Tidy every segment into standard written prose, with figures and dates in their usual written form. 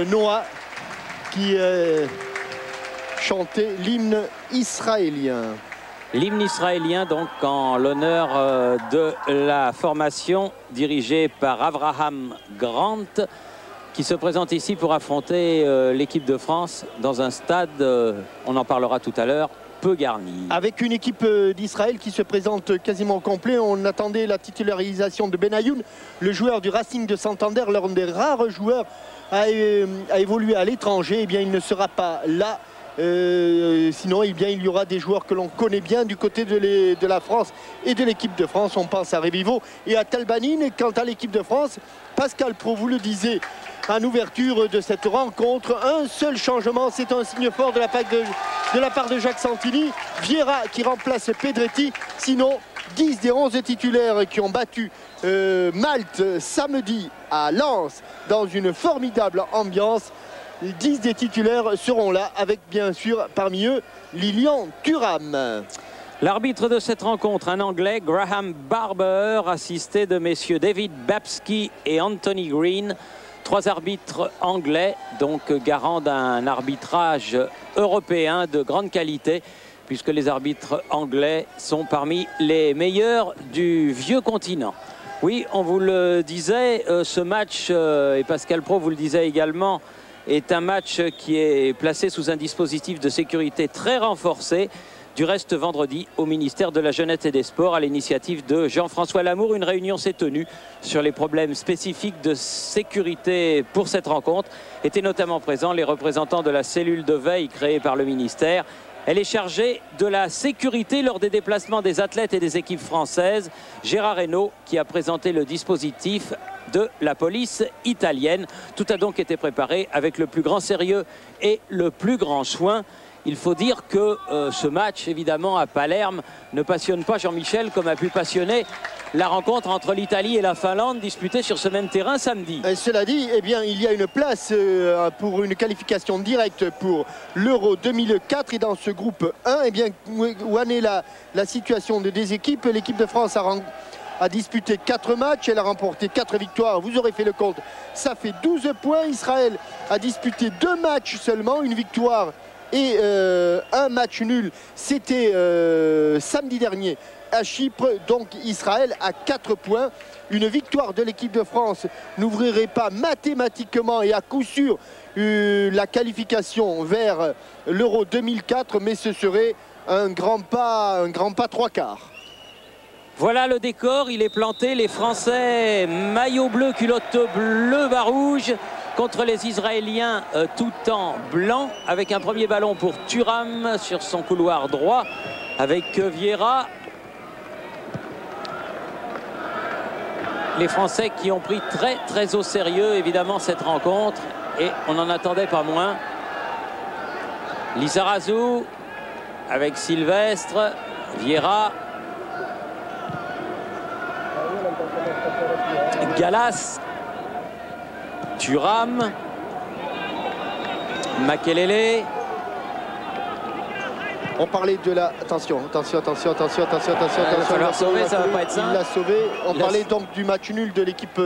Noah qui chantait l'hymne israélien. L'hymne israélien, donc, en l'honneur de la formation dirigée par Avraham Grant, qui se présente ici pour affronter l'équipe de France dans un stade, on en parlera tout à l'heure, peu garni. Avec une équipe d'Israël qui se présente quasiment au complet. On attendait la titularisation de Benayoun, le joueur du Racing de Santander, l'un des rares joueurs à évoluer à l'étranger. Eh bien, il ne sera pas là. Sinon, eh bien, il y aura des joueurs que l'on connaît bien du côté de la France et de l'équipe de France. On pense à Revivo et à Talbanine. Quant à l'équipe de France, Pascal Pro, vous le disiez en ouverture de cette rencontre, un seul changement, c'est un signe fort de la part de Jacques Santini. Vieira qui remplace Pedretti. Sinon, 10 des 11 titulaires qui ont battu Malte samedi à Lens dans une formidable ambiance. 10 des titulaires seront là avec bien sûr parmi eux Lilian Thuram. L'arbitre de cette rencontre, un Anglais, Graham Barber, assisté de messieurs David Babsky et Anthony Green. 3 arbitres anglais, donc garants d'un arbitrage européen de grande qualité, puisque les arbitres anglais sont parmi les meilleurs du vieux continent. Oui, on vous le disait, ce match, et Pascal Pro vous le disait également, est un match qui est placé sous un dispositif de sécurité très renforcé. Du reste, vendredi, au ministère de la Jeunesse et des Sports, à l'initiative de Jean-François Lamour, une réunion s'est tenue sur les problèmes spécifiques de sécurité pour cette rencontre. Étaient notamment présents les représentants de la cellule de veille créée par le ministère. Elle est chargée de la sécurité lors des déplacements des athlètes et des équipes françaises. Gérard Reynaud qui a présenté le dispositif de la police italienne. Tout a donc été préparé avec le plus grand sérieux et le plus grand soin. Il faut dire que ce match, évidemment, à Palerme, ne passionne pas Jean-Michel comme a pu passionner la rencontre entre l'Italie et la Finlande disputée sur ce même terrain samedi. Cela dit, eh bien, il y a une place pour une qualification directe pour l'Euro 2004. Et dans ce groupe 1, eh bien, où en est la situation des équipes? L'équipe de France a disputé 4 matchs, elle a remporté 4 victoires, vous aurez fait le compte, ça fait 12 points. Israël a disputé 2 matchs seulement, une victoire et un match nul, c'était samedi dernier à Chypre. Donc Israël a 4 points. Une victoire de l'équipe de France n'ouvrirait pas mathématiquement et à coup sûr la qualification vers l'Euro 2004, mais ce serait un grand pas 3/4. Voilà le décor, il est planté. Les Français, maillot bleu, culotte bleu, bas rouge, contre les Israéliens tout en blanc, avec un premier ballon pour Thuram sur son couloir droit, avec Vieira. Les Français qui ont pris très au sérieux, évidemment, cette rencontre, et on n'en attendait pas moins. Lizarazu avec Sylvestre, Vieira, Gallas, Thuram, Makelele. On parlait de la... Attention. Il va falloir sauver, ça va pas être simple. Il l'a sauvé. On parlait donc du match nul de l'équipe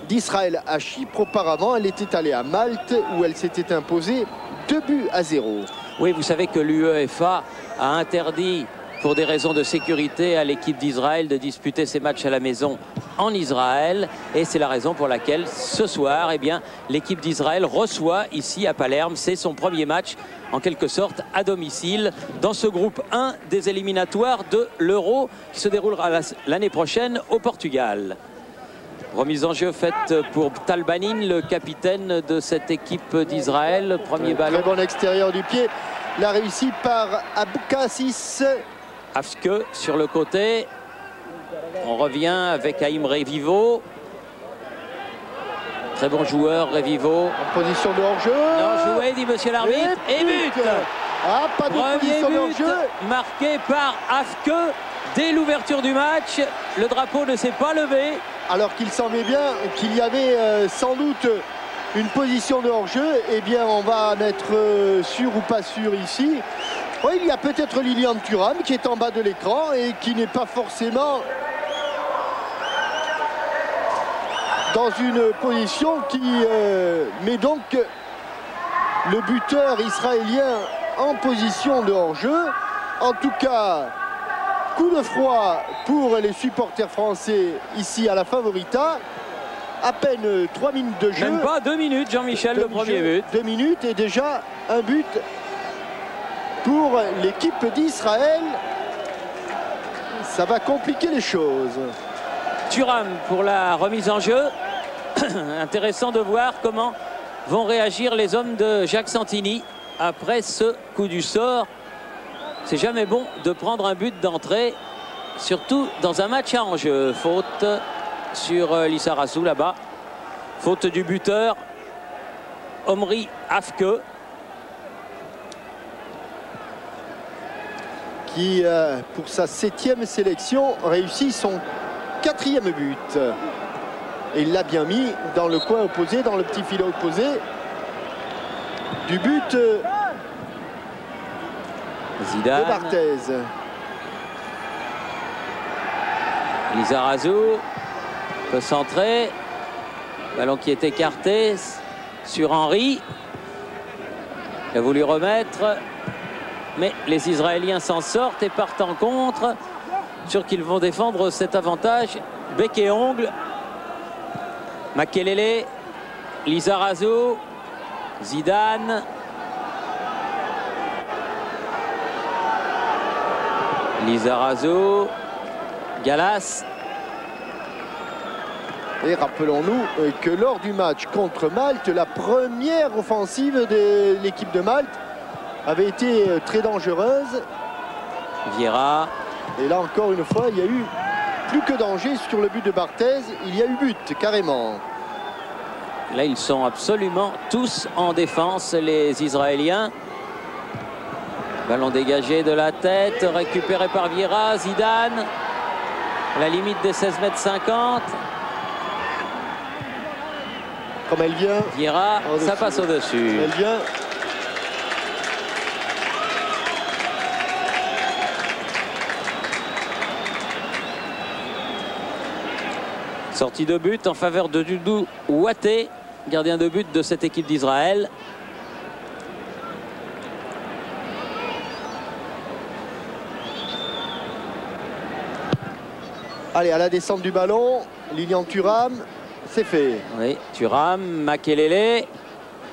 d'Israël à Chypre auparavant. Elle était allée à Malte où elle s'était imposée 2-0. Oui, vous savez que l'UEFA a interdit, pour des raisons de sécurité, à l'équipe d'Israël de disputer ses matchs à la maison en Israël. Et c'est la raison pour laquelle ce soir, eh bien, l'équipe d'Israël reçoit ici à Palerme. C'est son premier match, en quelque sorte, à domicile, dans ce groupe 1 des éliminatoires de l'Euro qui se déroulera l'année prochaine au Portugal. Remise en jeu faite pour Talbanine, le capitaine de cette équipe d'Israël. Premier ballon. Très bon extérieur du pied. La réussie par Aboukassis. Afske sur le côté. On revient avec Haïm Revivo. Très bon joueur, Revivo. En position de hors-jeu. Non, joué, dit monsieur l'arbitre. Et but. Ah, pas de position de hors-jeu. Marqué par Afske dès l'ouverture du match. Le drapeau ne s'est pas levé. Alors qu'il semblait bien qu'il y avait sans doute une position de hors-jeu. Eh bien, on va en être sûr ou pas sûr ici. Oui, il y a peut-être Lilian Thuram qui est en bas de l'écran et qui n'est pas forcément dans une position qui met donc le buteur israélien en position de hors-jeu. En tout cas, coup de froid pour les supporters français ici à la Favorita. À peine 3 minutes de jeu. Même pas 2 minutes, Jean-Michel, le premier but. 2 minutes et déjà un but pour l'équipe d'Israël. Ça va compliquer les choses. Thuram pour la remise en jeu. Intéressant de voir comment vont réagir les hommes de Jacques Santini après ce coup du sort. C'est jamais bon de prendre un but d'entrée, surtout dans un match à enjeu. Faute sur Lissarazu là-bas. Faute du buteur Omri Afke. Qui, pour sa 7e sélection, réussit son 4e but. Et il l'a bien mis dans le coin opposé, dans le petit filet opposé du but Zidane. de Barthez. Lizarazu peut centrer. Ballon qui est écarté sur Henry. Il a voulu remettre. Mais les Israéliens s'en sortent et partent en contre. Sûr qu'ils vont défendre cet avantage. Bec et ongle. Makelele. Lizarazu. Zidane. Lizarazu. Gallas. Et rappelons-nous que lors du match contre Malte, la première offensive de l'équipe de Malte avait été très dangereuse. Vieira. Et là encore une fois, il y a eu plus que danger sur le but de Barthez. Il y a eu but, carrément. Là, ils sont absolument tous en défense, les Israéliens. Ballon dégagé de la tête, récupéré par Vieira. Zidane, à la limite des 16,50 m. Comme elle vient. Vieira, ça passe au-dessus. Elle vient. Sortie de but en faveur de Doudou Ouaté, gardien de but de cette équipe d'Israël. Allez, à la descente du ballon, Lilian Thuram, c'est fait. Oui, Thuram, Makelele,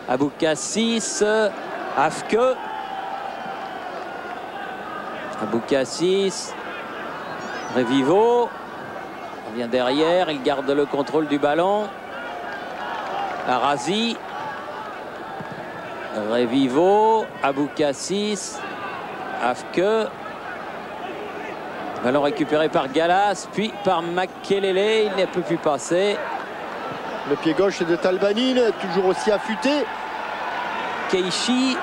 Aboukassis, Afke. Aboukassis, Revivo. On vient derrière, il garde le contrôle du ballon. Arazi. Revivo, Aboukassis, Afke. Ballon récupéré par Gallas, puis par Makelele. Il ne peut plus passer. Le pied gauche de Talbanine, toujours aussi affûté. Keishi.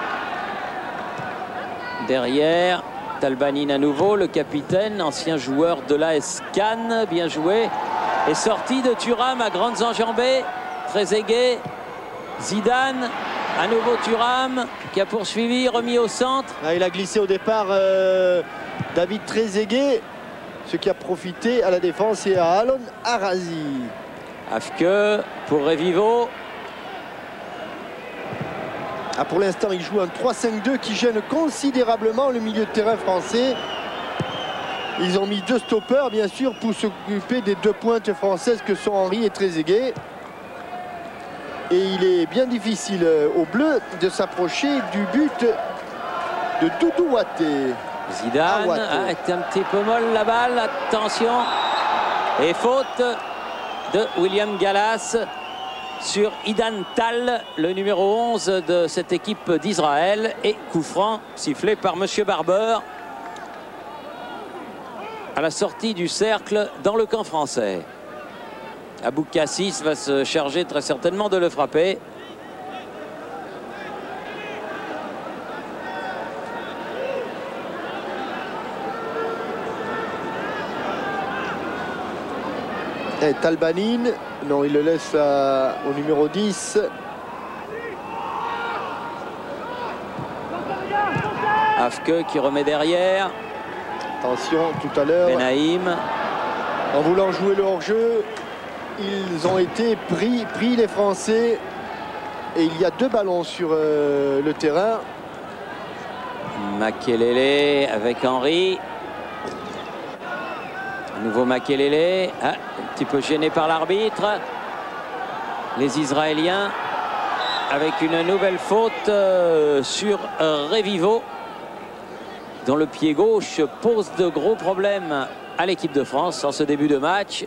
Derrière, Talbanine à nouveau, le capitaine, ancien joueur de l'AS Cannes. Bien joué. Et sortie de Thuram à grandes enjambées. Trezeguet. Zidane. À nouveau Thuram qui a poursuivi, remis au centre. Ah, il a glissé au départ David Trezeguet, ce qui a profité à la défense et à Alon Arazi. Afke pour Revivo. Ah, pour l'instant, il joue un 3-5-2 qui gêne considérablement le milieu de terrain français. Ils ont mis 2 stoppeurs, bien sûr, pour s'occuper des 2 pointes françaises que sont Henry et Trezeguet. Et il est bien difficile aux Bleus de s'approcher du but de Doudou Ouaté. Zidane est un petit peu molle la balle, attention. Et faute de William Gallas sur Idan Tal, le numéro 11 de cette équipe d'Israël. Et coup franc sifflé par Monsieur Barber à la sortie du cercle dans le camp français. Aboukassis va se charger très certainement de le frapper. Et Talbanine, non, il le laisse au numéro 10. Afke qui remet derrière. Attention, tout à l'heure. Benaïm. En voulant jouer le hors-jeu. Ils ont été pris les Français. Et il y a 2 ballons sur le terrain. Makelele avec Henry. À nouveau Makelele. Ah, un petit peu gêné par l'arbitre. Les Israéliens avec une nouvelle faute sur Revivo, dont le pied gauche pose de gros problèmes à l'équipe de France en ce début de match.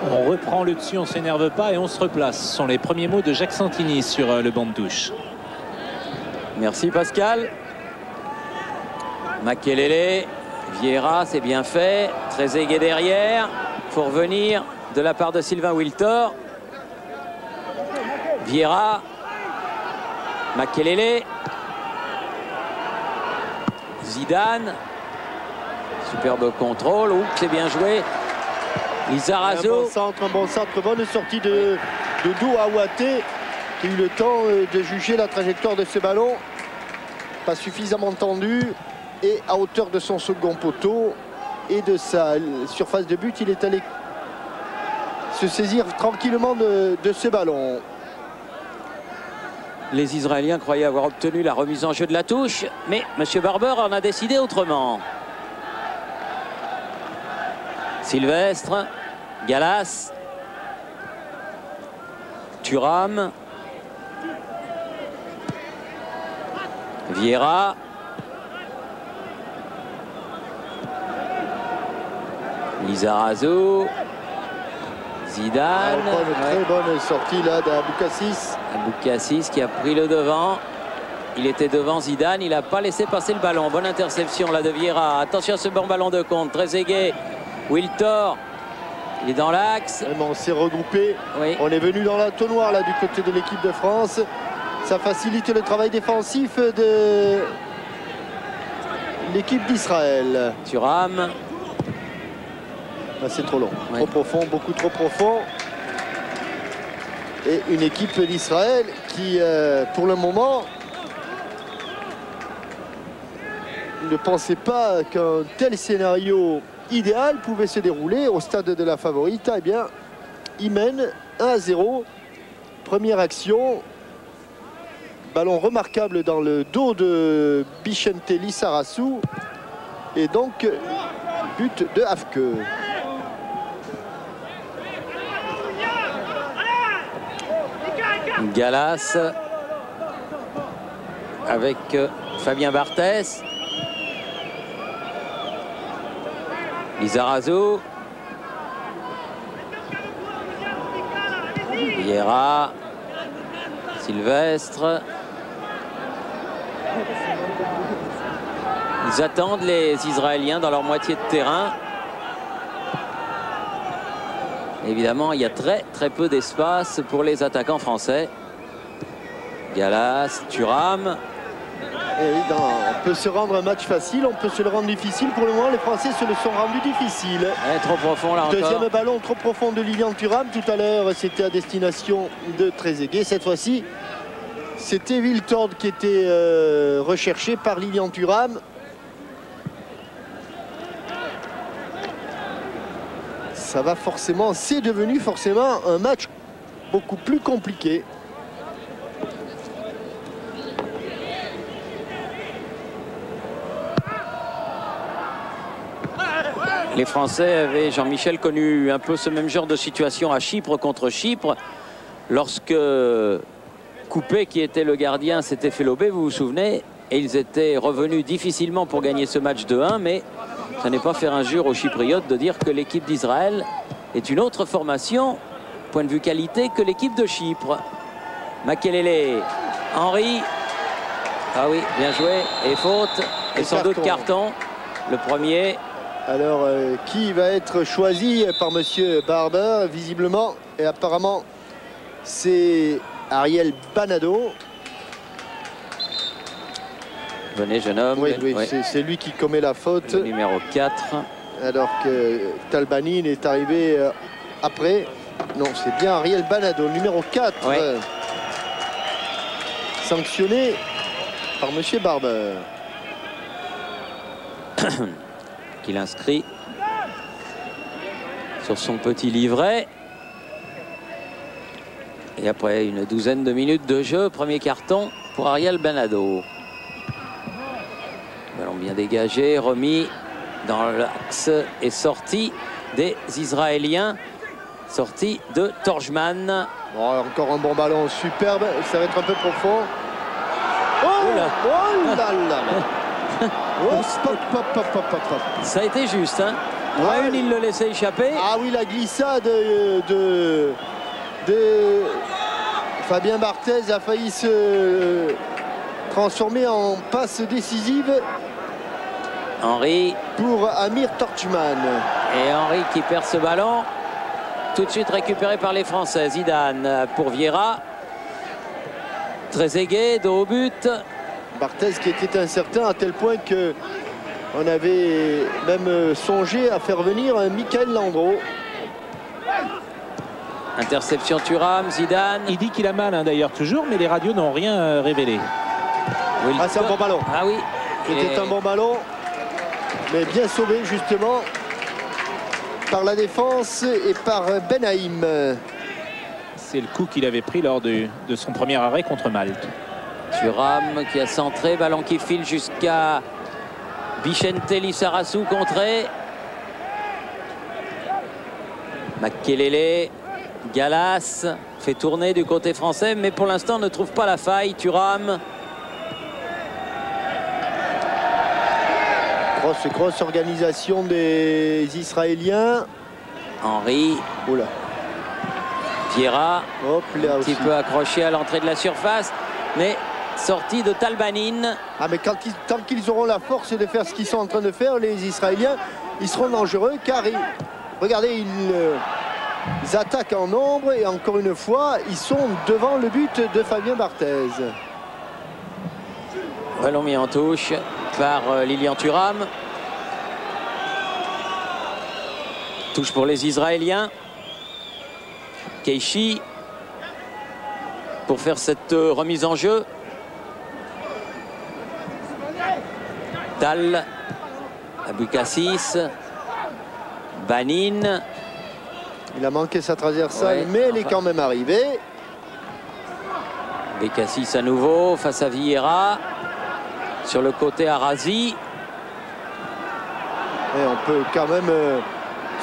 On reprend le dessus, on ne s'énerve pas et on se replace. Ce sont les premiers mots de Jacques Santini sur le banc de touche. Merci Pascal. Makelele, Vieira, c'est bien fait. Trezeguet derrière. Faut revenir de la part de Sylvain Wiltord. Vieira. Makelele. Zidane. Superbe contrôle. Ouh, c'est bien joué. Lizarazu. Un bon centre, bonne sortie de Douaouaté qui a eu le temps de juger la trajectoire de ce ballon. Pas suffisamment tendu et à hauteur de son second poteau et de sa surface de but, il est allé se saisir tranquillement de ce ballon. Les Israéliens croyaient avoir obtenu la remise en jeu de la touche, mais M. Barber en a décidé autrement. Sylvestre, Gallas, Thuram, Vieira, Lizarazu, Zidane. Très bonne sortie là d'Aboukassis. Aboukassis qui a pris le devant. Il était devant Zidane, il n'a pas laissé passer le ballon. Bonne interception là de Vieira. Attention à ce bon ballon de contre. Trezeguet, Wiltord, il est dans l'axe. On s'est regroupé. Oui. On est venu dans l'entonnoir là du côté de l'équipe de France. Ça facilite le travail défensif de l'équipe d'Israël. Thuram. Ah, c'est trop long, Oui. trop profond, beaucoup trop profond. Et une équipe d'Israël qui, pour le moment, ne pensait pas qu'un tel scénario idéal pouvait se dérouler au stade de la Favorita. Eh bien, il mène 1-0. Première action. Ballon remarquable dans le dos de Bichente Lizarazu. Et donc, but de Hafke. Gallas avec Fabien Barthès. Lizarazu. Vieira. Sylvestre. Ils attendent les Israéliens dans leur moitié de terrain. Évidemment, il y a très peu d'espace pour les attaquants français. Gallas, Thuram. On peut se rendre un match facile, on peut se le rendre difficile. Pour le moment, les Français se le sont rendus difficile. Trop profond là encore. Deuxième ballon trop profond de Lilian Thuram. Tout à l'heure, c'était à destination de Trezeguet. Cette fois-ci, c'était Wiltord qui était recherché par Lilian Thuram. Ça va forcément, c'est devenu forcément un match beaucoup plus compliqué. Les Français avaient, Jean-Michel, connu un peu ce même genre de situation à Chypre contre Chypre. Lorsque Coupé, qui était le gardien, s'était fait lober, vous vous souvenez, et ils étaient revenus difficilement pour gagner ce match de 1, mais ça n'est pas faire injure aux Chypriotes de dire que l'équipe d'Israël est une autre formation, point de vue qualité, que l'équipe de Chypre. Makelele, Henry, ah oui, bien joué, et faute, et sans doute carton, le premier. Alors, qui va être choisi par monsieur Barber, visiblement, et apparemment, c'est Ariel Banado. Venez, jeune homme. Oui, c'est lui qui commet la faute. Le numéro 4. Alors que Talbani est arrivé après. Non, c'est bien Ariel Banado, numéro 4. Oui. Sanctionné par monsieur Barber. qu'il inscrit sur son petit livret. Et après une douzaine de minutes de jeu, premier carton pour Ariel Benado. Ballon bien dégagé, remis dans l'axe et sorti des Israéliens. Sortie de Torjman. Oh, encore un bon ballon superbe, ça va être un peu profond. Oh, oh là, oh là là là. Oh, pop, pop, pop, pop, pop, pop. Ça a été juste, hein. Ouais, il le laissait échapper. Ah oui, la glissade de Fabien Barthez a failli se transformer en passe décisive. Henry. Pour Amir Torjman. Et Henry qui perd ce ballon. Tout de suite récupéré par les Français. Zidane pour Vieira. Trezeguet, dos au but. Barthez qui était incertain à tel point que on avait même songé à faire venir Michael Landreau. Interception Thuram, Zidane. Il dit qu'il a mal, hein, d'ailleurs, toujours, mais les radios n'ont rien révélé. Ah, c'est un bon ballon. Ah oui. C'était un bon ballon, mais bien sauvé justement par la défense et par Benaïm. C'est le coup qu'il avait pris lors de son premier arrêt contre Malte. Thuram qui a centré, ballon qui file jusqu'à Vicente Lissarazu contré. Makelele, Gallas fait tourner du côté français, mais pour l'instant ne trouve pas la faille. Thuram. Grosse organisation des Israéliens. Henry. Oula. Vieira. Hop, là un petit aussi. peu accroché à l'entrée de la surface, mais sortie de Talbanin. Ah, mais tant qu'ils auront la force de faire ce qu'ils sont en train de faire, les Israéliens, ils seront dangereux car regardez, ils attaquent en nombre et encore une fois, ils sont devant le but de Fabien Barthez. Ballon mis en touche par Lilian Thuram. Touche pour les Israéliens. Keishi pour faire cette remise en jeu. Tal, Abukassis, Banin. Il a manqué sa transversale, Ouais, mais elle est quand même arrivée. Bekassis à nouveau face à Vieira. Sur le côté Arazi. Et on peut quand même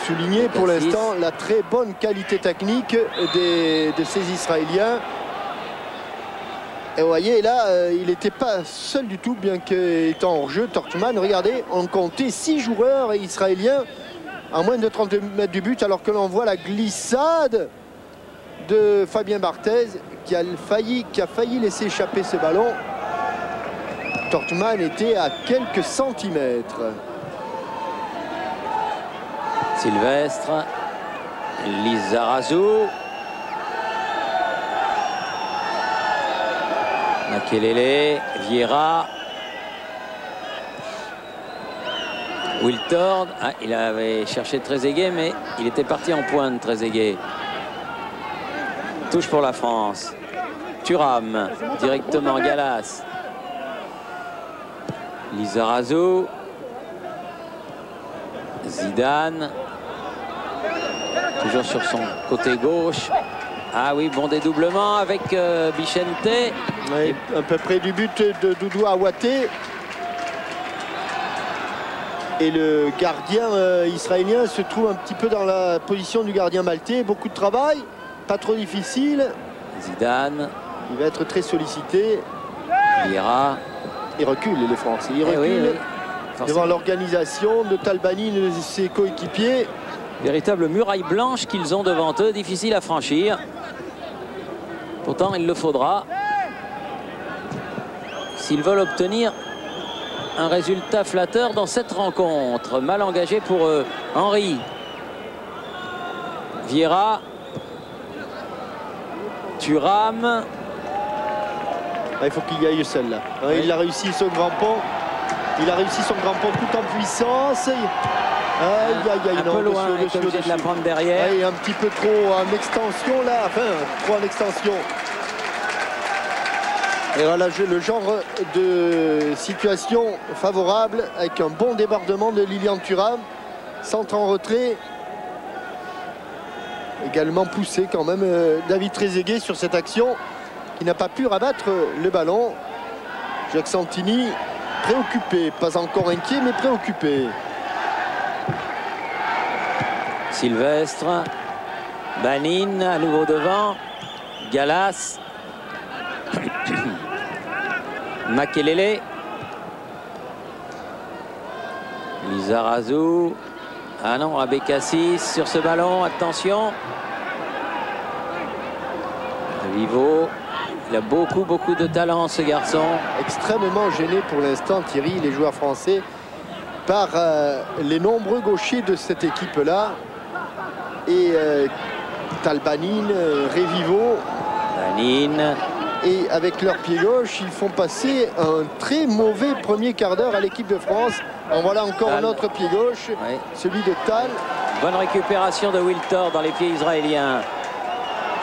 souligner pour l'instant la très bonne qualité technique de ces Israéliens. Et vous voyez là, il n'était pas seul du tout, bien qu'étant hors jeu. Torjman, regardez, on comptait 6 joueurs israéliens à moins de 30 mètres du but, alors que l'on voit la glissade de Fabien Barthez qui a failli laisser échapper ce ballon. Torjman était à quelques centimètres. Sylvestre, Lizarazu, Makelele, Vieira, Wiltord. Ah, il avait cherché Trezeguet, mais il était parti en pointe, Trezeguet. Touche pour la France. Thuram, directement Gallas. Lizarazu. Zidane. Toujours sur son côté gauche. Ah oui, bon dédoublement avec Vicente. Oui, à peu près du but de Doudou Awaté. Et le gardien israélien se trouve un petit peu dans la position du gardien maltais. Beaucoup de travail, pas trop difficile. Zidane. Il va être très sollicité. Vieira. Il recule, les Français. Il recule oui. devant l'organisation de Talbani et de ses coéquipiers. Véritable muraille blanche qu'ils ont devant eux, difficile à franchir. Pourtant, il le faudra s'ils veulent obtenir un résultat flatteur dans cette rencontre. Mal engagé pour Henry. Vieira. Thuram. Il faut qu'il y aille seul là. Oui. Il a réussi son grand pont. Il a réussi son grand pont tout en puissance. Un peu loin, il est obligé de la prendre derrière. Oui, un petit peu trop en extension là. Enfin, trop en extension. Et voilà le genre de situation favorable avec un bon débordement de Lilian Thuram. Centre en retrait. Également poussé quand même David Trezeguet sur cette action qui n'a pas pu rabattre le ballon. Jacques Santini préoccupé, pas encore inquiet mais préoccupé. Sylvestre, Banin à nouveau devant, Gallas, Makelele, Lizarazu, ah non, Abécassis sur ce ballon, attention. Vivo, il a beaucoup de talent ce garçon. Extrêmement gêné pour l'instant Thierry, les joueurs français, par les nombreux gauchers de cette équipe-là. Et Talbanin, Revivo. Banin. Et avec leur pied gauche, ils font passer un très mauvais premier quart d'heure à l'équipe de France. En voilà encore Tal. un autre pied gauche, Oui. celui de Tal. Bonne récupération de Wiltor dans les pieds israéliens.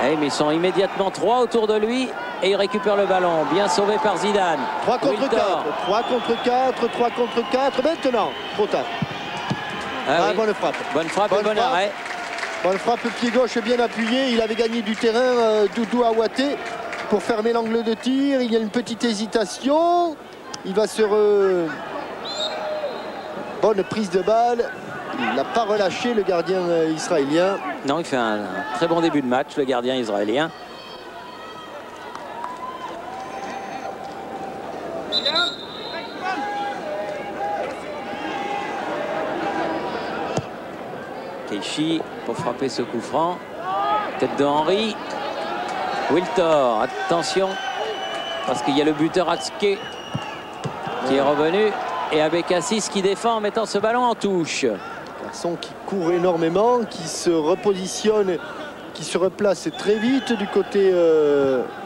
Eh, mais ils sont immédiatement 3 autour de lui et il récupère le ballon. Bien sauvé par Zidane. 3 contre Wiltor. 4, 3 contre 4, 3 contre 4. Maintenant, trop tard. Ah oui. Bonne frappe. Bonne frappe et bon frappe. arrêt. Bonne frappe, pied gauche bien appuyé. Il avait gagné du terrain, Doudou Aouaté, pour fermer l'angle de tir. Il y a une petite hésitation. Il va sur... Bonne prise de balle. Il n'a pas relâché le gardien israélien. Non, il fait un très bon début de match, le gardien israélien. Keishi pour frapper ce coup franc. Tête de Henry. Wiltor, attention, parce qu'il y a le buteur Atsuke qui est revenu. Et Abécassis qui défend en mettant ce ballon en touche. Garçon qui court énormément, qui se repositionne, qui se replace très vite du côté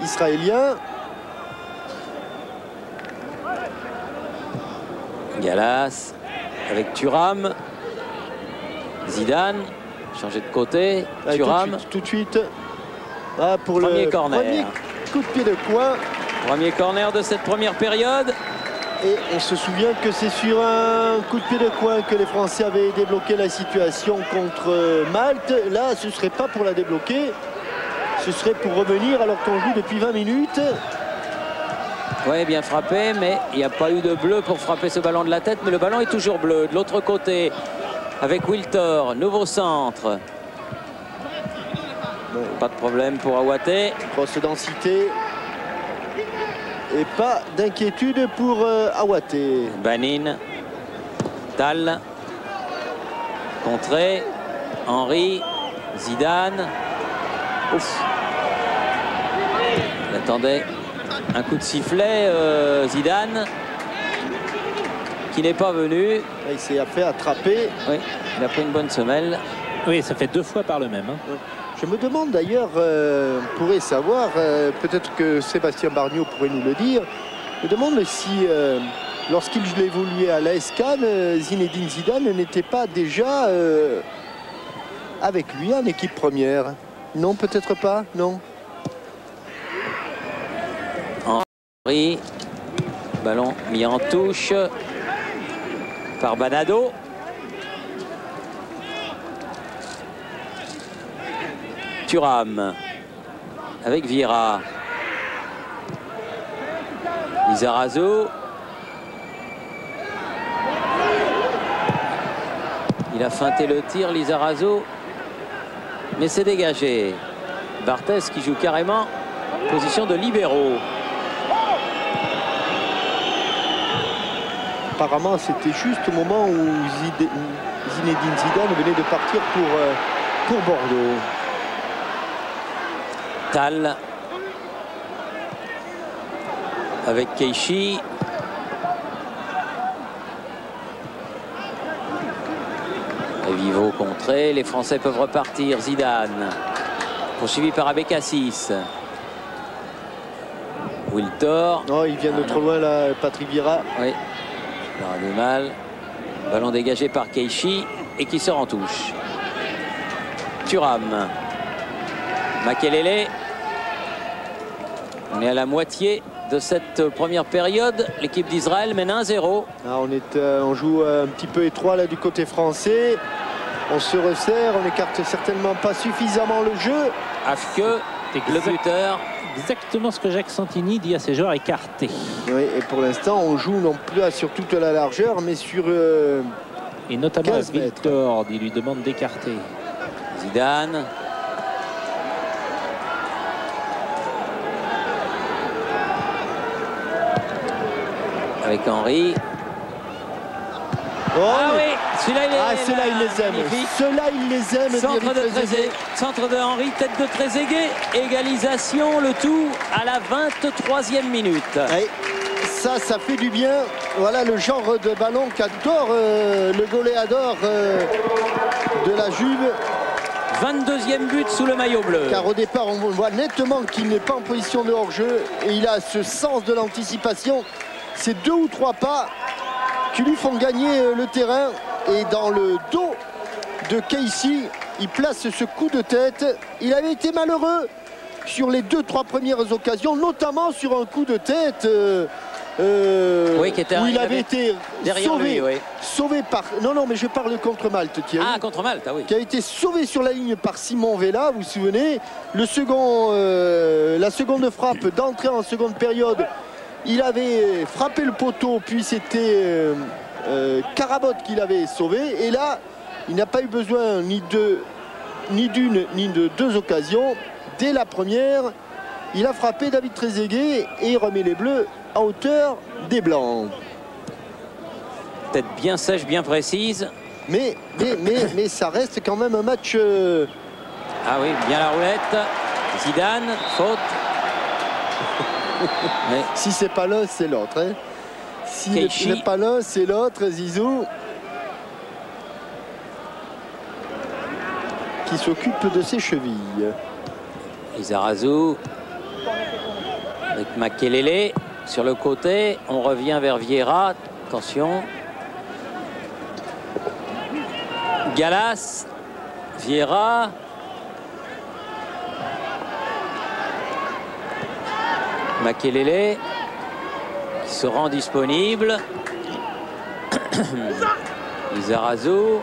israélien. Gallas avec Thuram. Zidane, changé de côté. Allez, Thuram. tout de suite. Ah, pour Premier le corner. premier coup de pied de coin. Premier corner de cette première période. Et on se souvient que c'est sur un coup de pied de coin que les Français avaient débloqué la situation contre Malte. Là, ce ne serait pas pour la débloquer. Ce serait pour revenir alors qu'on joue depuis 20 minutes. Oui, bien frappé, mais il n'y a pas eu de bleu pour frapper ce ballon de la tête. Mais le ballon est toujours bleu. De l'autre côté, avec Wiltor, nouveau centre. Pas de problème pour Aouaté. Grosse densité. Et pas d'inquiétude pour Aouaté. Banin. Tal. Contré. Henry. Zidane. Ouf. Il attendait un coup de sifflet. Zidane. Qui n'est pas venu. Il s'est fait attraper. Oui, il a pris une bonne semelle. Oui, ça fait 2 fois par le même. Hein. Je me demande d'ailleurs, on pourrait savoir, peut-être que Sébastien Bargnot pourrait nous le dire, je me demande si, lorsqu'il évoluait à l'AS Cannes, Zinedine Zidane n'était pas déjà avec lui en équipe première. Non, peut-être pas, non. Henry, ballon mis en touche par Banado. Thuram avec Vieira. Lizarazu. Il a feinté le tir, Lizarazu. Mais c'est dégagé. Barthez qui joue carrément position de libéraux. Apparemment, c'était juste au moment où Zinedine Zidane venait de partir pour Bordeaux. Tal avec Keishi. Vivo contré, les Français peuvent repartir. Zidane poursuivi par Abécassis. Wiltor. Non, il vient de trop loin là, Patrick Vieira. Oui, il aura du mal. Ballon dégagé par Keishi et qui sort en touche. Thuram. Makelele. On est à la moitié de cette première période. L'équipe d'Israël mène 1-0. On joue un petit peu étroit là du côté français. On se resserre, on n'écarte certainement pas suffisamment le jeu. Afke, le buteur. Exactement ce que Jacques Santini dit à ses joueurs écartés. Oui, et pour l'instant, on joue non plus sur toute la largeur, mais sur et notamment 15 à Viltord, il lui demande d'écarter. Zidane. Avec Henry. Oh, ah oui, celui-là ceux-là, il les aime. Ceux-là, il les aime. Centre de Trezeguet. Centre de Henry, tête de Trezeguet. Égalisation, le tout à la 23e minute. Oui, ça fait du bien. Voilà le genre de ballon qu'adore le goléador de la Juve. 22e but sous le maillot bleu. Car au départ, on voit nettement qu'il n'est pas en position de hors-jeu. Et il a ce sens de l'anticipation. C'est 2 ou 3 pas qui lui font gagner le terrain. Et dans le dos de Casey, il place ce coup de tête. Il avait été malheureux sur les 2-3 premières occasions, notamment sur un coup de tête oui, où il avait été sauvé, lui, oui. Sauvé par... Non, mais je parle contre Malte, Thierry. Ah, contre Malte, ah oui. Qui a été sauvé sur la ligne par Simon Vella, vous vous souvenez. La seconde frappe d'entrée en seconde période, il avait frappé le poteau, puis c'était Karabot qui l'avait sauvé. Et là, il n'a pas eu besoin ni d'une ni de 2 occasions. Dès la première, il a frappé David Trezeguet et il remet les Bleus à hauteur des Blancs. Tête bien sèche, bien précise. Mais ça reste quand même un match... Ah oui, bien la roulette. Zidane, faute. Mais... Si c'est pas l'un, c'est l'autre. Hein. Si n'est pas l'un, c'est l'autre, Zizou. Qui s'occupe de ses chevilles. Lizarazu. Avec Makelele sur le côté. On revient vers Vieira. Attention. Gallas. Vieira. Makelele qui se rend disponible. Lizarazu.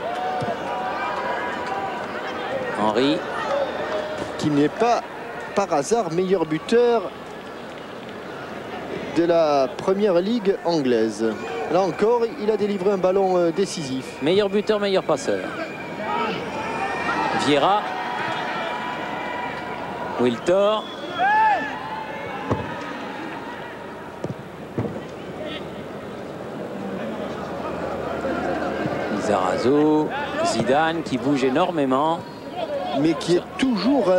Henry. Qui n'est pas par hasard meilleur buteur de la première ligue anglaise. Là encore, il a délivré un ballon décisif. Meilleur buteur, meilleur passeur. Vieira. Wiltor. Lizarazu. Zidane qui bouge énormément. Mais qui est toujours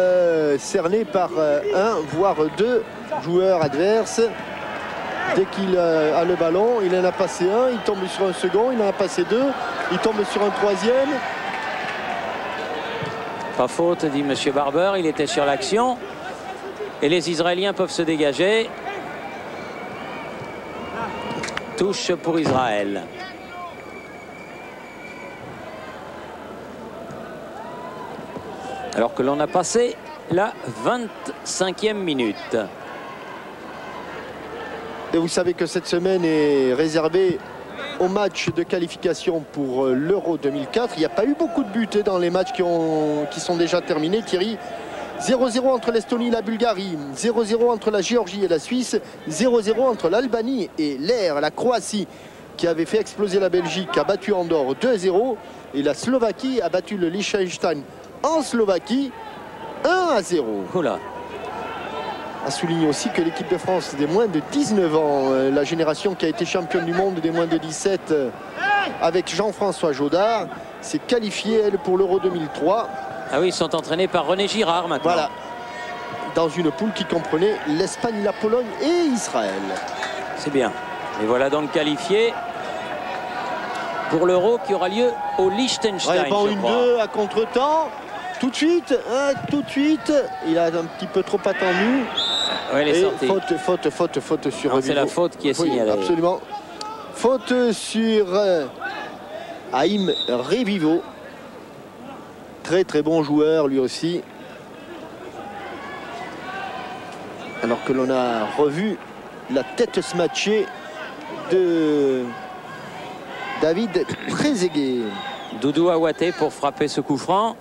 cerné par un, voire 2 joueurs adverses. Dès qu'il a le ballon, il en a passé un, il tombe sur un second, il en a passé 2, il tombe sur un 3e. Pas faute, dit M. Barber, il était sur l'action. Et les Israéliens peuvent se dégager. Touche pour Israël. Alors que l'on a passé la 25e minute. Et vous savez que cette semaine est réservée au match de qualification pour l'Euro 2004. Il n'y a pas eu beaucoup de buts dans les matchs qui sont déjà terminés, Thierry. 0-0 entre l'Estonie et la Bulgarie, 0-0 entre la Géorgie et la Suisse, 0-0 entre l'Albanie et la Croatie, qui avait fait exploser la Belgique, a battu Andorre 2-0. Et la Slovaquie a battu le Liechtenstein en Slovaquie 1-0. Oula. A souligné aussi que l'équipe de France des moins de 19 ans, la génération qui a été championne du monde des moins de 17 avec Jean-François Jodard, s'est qualifiée, elle, pour l'Euro 2003. Ah oui, ils sont entraînés par René Girard maintenant. Voilà, dans une poule qui comprenait l'Espagne, la Pologne et Israël. C'est bien. Et voilà donc qualifié pour l'Euro qui aura lieu au Liechtenstein. Ouais, bon, une 2 à contre-temps. Tout de suite, il a un petit peu trop attendu. Ouais, et faute sur... C'est la faute qui est signalée. Oui, absolument. Faute sur Haïm Revivo. Très très bon joueur lui aussi. Alors que l'on a revu la tête smatchée de David Trezeguet. Doudou Aouaté pour frapper ce coup franc.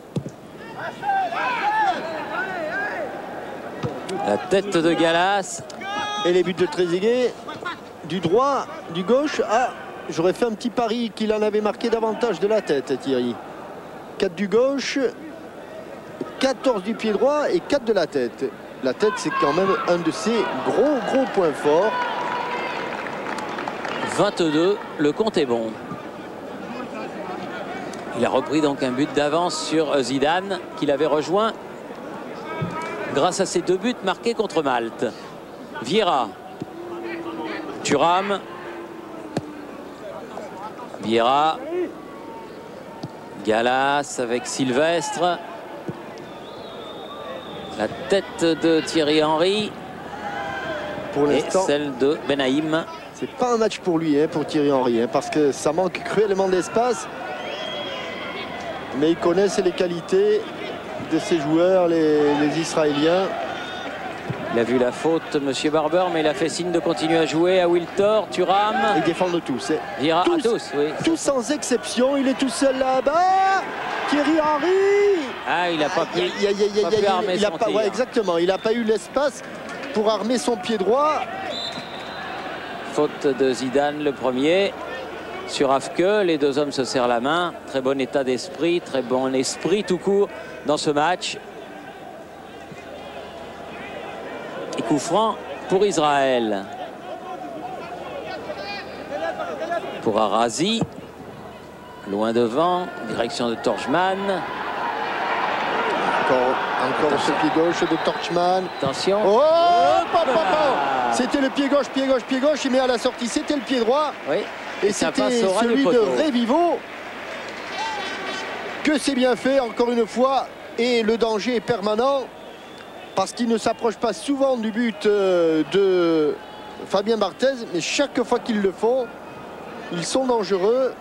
La tête de Gallas. Et les buts de Trezeguet. Du droit, du gauche. Ah, j'aurais fait un petit pari qu'il en avait marqué davantage de la tête, Thierry. 4 du gauche, 14 du pied droit et 4 de la tête. La tête, c'est quand même un de ses gros points forts. 22, le compte est bon. Il a repris donc un but d'avance sur Zidane, qu'il avait rejoint grâce à ses 2 buts marqués contre Malte. Vieira. Thuram. Vieira. Gallas avec Sylvestre. La tête de Thierry Henry. Pour et l'instant, celle de Benaïm. c'est pas un match pour lui, hein, pour Thierry Henry, hein, parce que ça manque cruellement d'espace. Mais ils connaissent les qualités de ces joueurs, les Israéliens. Il a vu la faute, monsieur Barber, mais il a fait signe de continuer à jouer à Wiltor, Thuram. Ils défendent tous. Hein. Vieira, Tous, tous, oui. tous sans exception, il est tout seul là-bas. Thierry Henry. Ah, il n'a pas pu armer il a son pas, tir. ouais, exactement, il n'a pas eu l'espace pour armer son pied droit. Faute de Zidane, le premier. Sur Afke, les 2 hommes se serrent la main. Très bon état d'esprit, très bon esprit tout court dans ce match. Et coup franc pour Israël. Pour Arazi. Loin devant, direction de Torchman. Encore ce pied gauche de Torchman. Attention. Oh, c'était le pied gauche, mais à la sortie, c'était le pied droit. Oui. Et ça c'était passe au ras du celui de poteau. Revivo. Que c'est bien fait, encore une fois. Et le danger est permanent. Parce qu'il ne s'approche pas souvent du but de Fabien Barthez. Mais chaque fois qu'ils le font, ils sont dangereux.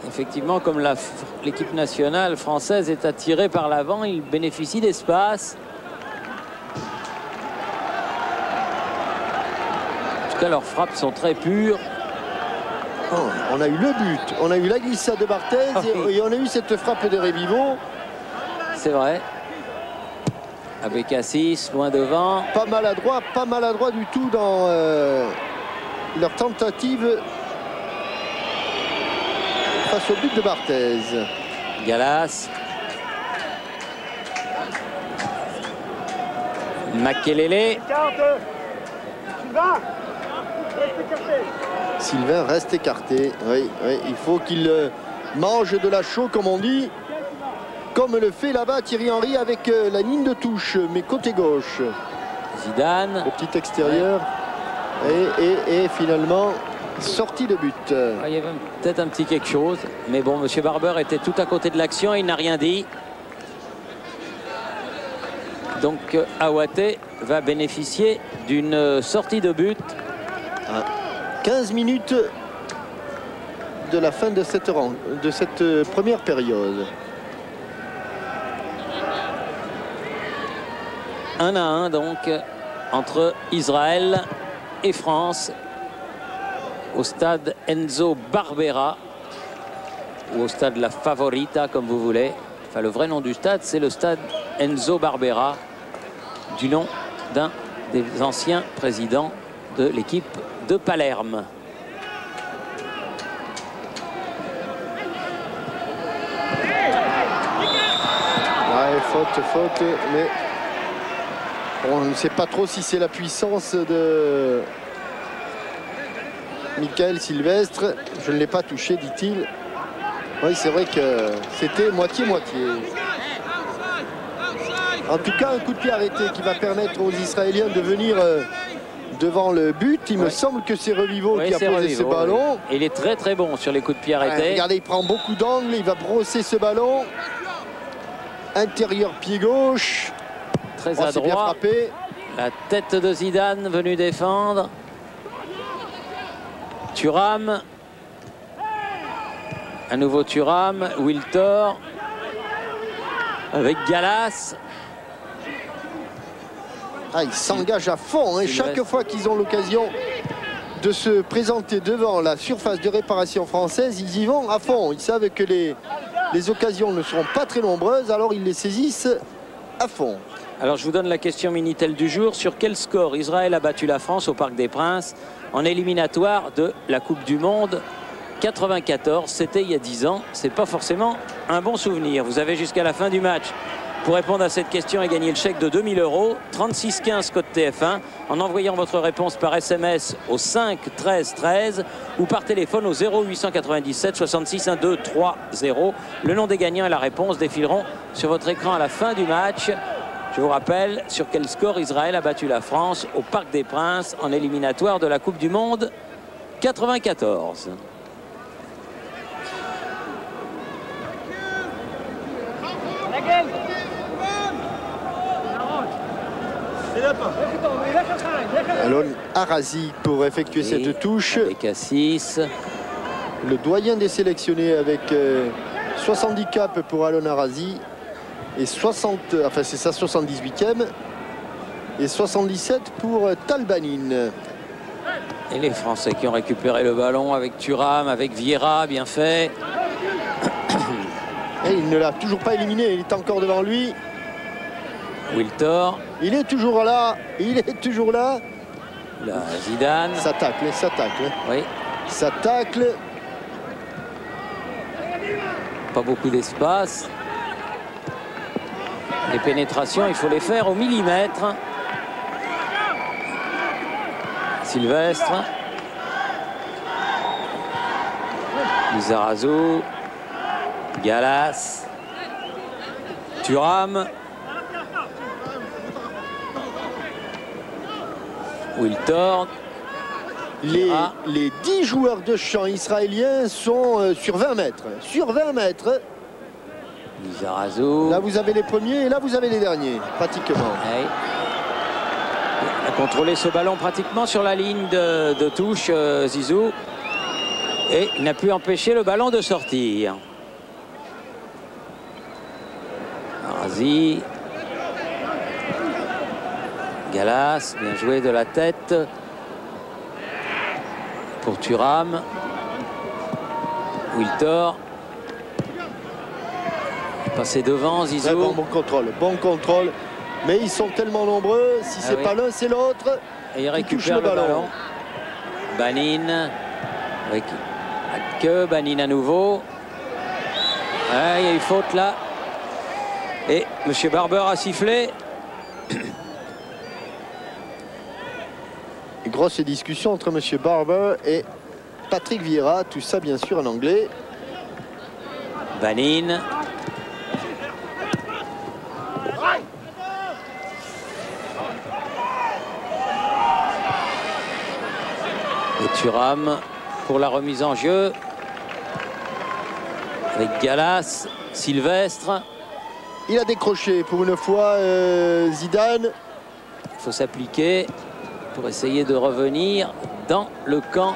Effectivement, comme l'équipe nationale française est attirée par l'avant, il bénéficie d'espace. En tout cas, leurs frappes sont très pures. Oh, on a eu le but, on a eu la glissade de Barthez et on a eu cette frappe de Revivo. C'est vrai. Avec Assis, loin devant. Pas maladroit du tout dans leur tentative face au but de Barthez. Gallas. Makelele. Sylvain reste écarté. Oui, il faut qu'il mange de la chaux, comme on dit. Comme le fait là-bas Thierry Henry avec la ligne de touche, mais côté gauche. Zidane. Le petit extérieur. Et finalement, sortie de but. Il y avait peut-être un petit quelque chose. Mais bon, monsieur Barber était tout à côté de l'action. Il n'a rien dit. Donc Aouaté va bénéficier d'une sortie de but. 15 minutes de la fin de cette première période. 1-1 donc entre Israël et France au stade Enzo Barbera ou au stade La Favorita comme vous voulez. Enfin, le vrai nom du stade, c'est le stade Enzo Barbera, du nom d'un des anciens présidents de l'équipe de Palerme. Ouais, faute, mais on ne sait pas trop si c'est la puissance de Michael Sylvestre. Je ne l'ai pas touché, dit-il. Oui, c'est vrai que c'était moitié-moitié. En tout cas, un coup de pied arrêté qui va permettre aux Israéliens de venir devant le but. Il me semble que c'est Revivo qui a posé ce ballon. Et il est très très bon sur les coups de pied arrêtés. Regardez, il prend beaucoup d'angles, il va brosser ce ballon. Intérieur pied gauche. Très c'est bien adroit. frappé. La tête de Zidane venu défendre. Thuram. Un nouveau Thuram. Wiltor. Avec Gallas. Ah, ils s'engagent à fond. Et chaque fois qu'ils ont l'occasion de se présenter devant la surface de réparation française, ils y vont à fond. Ils savent que les occasions ne seront pas très nombreuses, alors ils les saisissent à fond. Alors je vous donne la question Minitel du jour. Sur quel score Israël a battu la France au Parc des Princes en éliminatoire de la Coupe du Monde 94? C'était il y a 10 ans. C'est pas forcément un bon souvenir. Vous avez jusqu'à la fin du match pour répondre à cette question et gagner le chèque de 2000 €. 3615 code TF1 en envoyant votre réponse par SMS au 5 13 13 ou par téléphone au 0897 66 12 30. Le nom des gagnants et la réponse défileront sur votre écran à la fin du match. Je vous rappelle sur quel score Israël a battu la France au Parc des Princes en éliminatoire de la Coupe du Monde 94. Alon Arazi pour effectuer cette touche. Avec Assis. Le doyen des sélectionnés avec 70 caps pour Alon Arazi. Et 60, enfin c'est sa 78e. Et 77 pour Talbanin. Et les Français qui ont récupéré le ballon avec Thuram, avec Vieira, bien fait. Et il ne l'a toujours pas éliminé, il est encore devant lui. Wiltor. Il est toujours là, il est toujours là. Là, Zidane. Ça tacle, ça tacle. Oui. Ça tacle. Pas beaucoup d'espace. Les pénétrations, il faut les faire au millimètre. Sylvestre. Lizarazu. Galas. Thuram. Wiltor. Les 10 joueurs de champ israéliens sont sur 20 mètres. Sur 20 mètres. Lizarazu. Là, vous avez les premiers et là, vous avez les derniers, pratiquement. Oui. Il a contrôlé ce ballon pratiquement sur la ligne de touche, Zizou. Et il n'a pu empêcher le ballon de sortir. Arazi. Galas, bien joué de la tête. Pour Thuram. Wiltor. Passé devant, Zizou. Bon contrôle. Mais ils sont tellement nombreux, si c'est pas l'un, c'est l'autre. Et il récupère le ballon. Banin. Avec que Banin à nouveau. Il y a eu faute là. Et M. Barber a sifflé. Grosse discussion entre M. Barber et Patrick Vieira. Tout ça, bien sûr, en anglais. Banin. Et Thuram pour la remise en jeu. Avec Galas, Sylvestre. Il a décroché pour une fois Zidane. Il faut s'appliquer pour essayer de revenir dans le camp.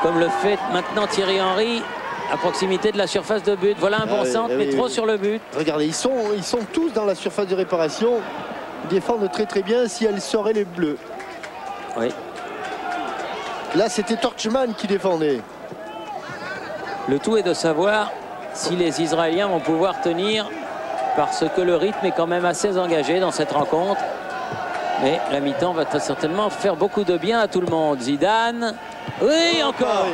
Comme le fait maintenant Thierry Henry à proximité de la surface de but. Voilà un bon centre, mais trop sur le but. Regardez, ils sont tous dans la surface de réparation. Ils défendent très bien si elle serait les bleus. Oui. Là, c'était Torchman qui défendait. Le tout est de savoir si les Israéliens vont pouvoir tenir, parce que le rythme est quand même assez engagé dans cette rencontre. Mais la mi-temps va très certainement faire beaucoup de bien à tout le monde. Zidane. Oui, encore.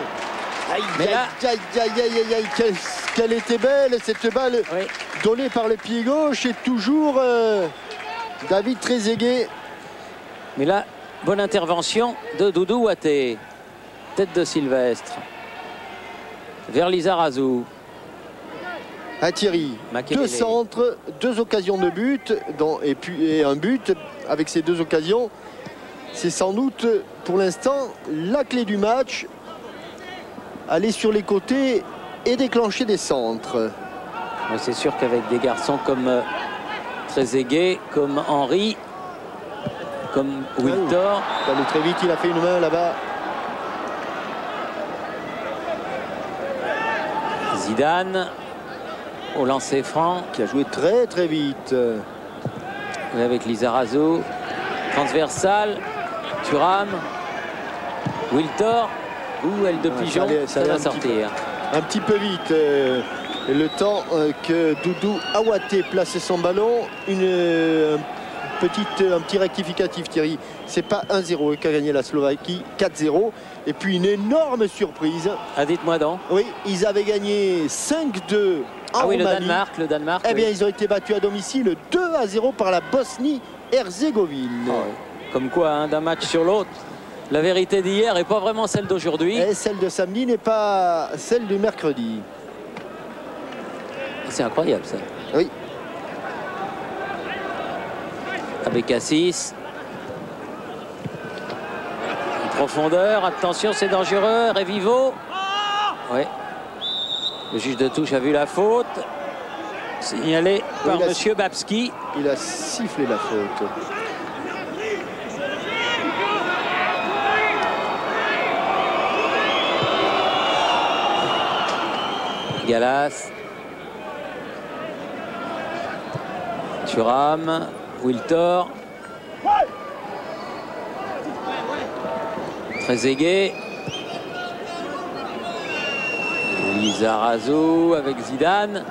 Qu'elle était belle cette balle donnée par le pied gauche et toujours David Trezeguet. Mais là, bonne intervention de Doudou Waté. Tête de Sylvestre. Vers Lizarazu. À Thierry, deux centres, 2 occasions de but et un but avec ces 2 occasions. C'est sans doute pour l'instant la clé du match. Aller sur les côtés et déclencher des centres. C'est sûr qu'avec des garçons comme Trezeguet, comme Henry, comme Wiltor. Il allait très vite, il a fait une main là-bas. Zidane au lancer franc. Qui a joué très vite. Avec Lizarazu. Transversale. Thuram. Wiltor. Ou elle de pigeon. Ça va sortir. Un petit peu vite. Le temps que Doudou Aouaté place son ballon. Un petit rectificatif, Thierry. C'est pas 1-0 qu'a gagné la Slovaquie, 4-0. Et puis une énorme surprise. Ah, dites-moi donc. Oui, ils avaient gagné 5-2 en Roumanie. Le Danemark. Eh bien, ils ont été battus à domicile 2-0 par la Bosnie-Herzégovine. Oh, oui. Comme quoi, hein, d'un match sur l'autre, la vérité d'hier n'est pas vraiment celle d'aujourd'hui. Et celle de samedi n'est pas celle du mercredi. C'est incroyable, ça. Oui. Abécassis. Profondeur, attention, c'est dangereux. Revivo. Oui. Le juge de touche a vu la faute. Signalé par monsieur Babski. Il a sifflé la faute. Galas. Thuram. Wiltor. Trezeguet. Lizarazu avec Zidane.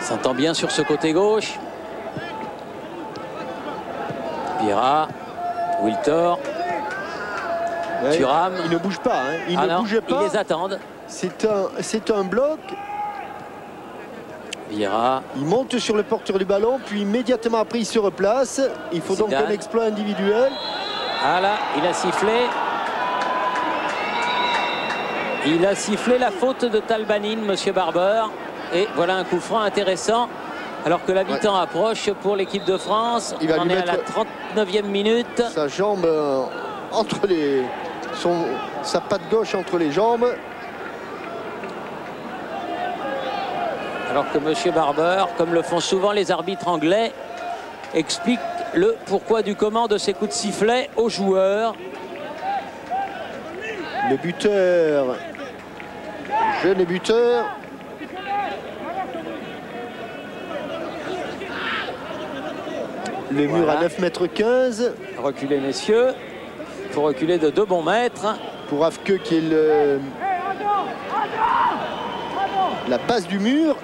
S'entend bien sur ce côté gauche. Vieira. Wiltor. Ouais, Thuram. Il ne bouge pas. Hein. Il ne bouge pas. Ils les attendent. C'est un bloc. Vieira. Il monte sur le porteur du ballon, puis immédiatement après il se replace. Il faut Zidane. donc un exploit individuel. Ah là, il a sifflé. Il a sifflé la faute de Talbanine, monsieur Barber. Et voilà un coup franc intéressant. Alors que la mi-temps approche pour l'équipe de France. Il va On lui est mettre à la 39e minute. Sa jambe entre les... sa patte gauche entre les jambes. Alors que monsieur Barber, comme le font souvent les arbitres anglais, explique le pourquoi du comment de ces coups de sifflet aux joueurs. Le buteur, jeune buteur. Le mur à 9,15 m. Reculez, messieurs. Il faut reculer de 2 bons mètres. Pour Afke qui est la base du mur.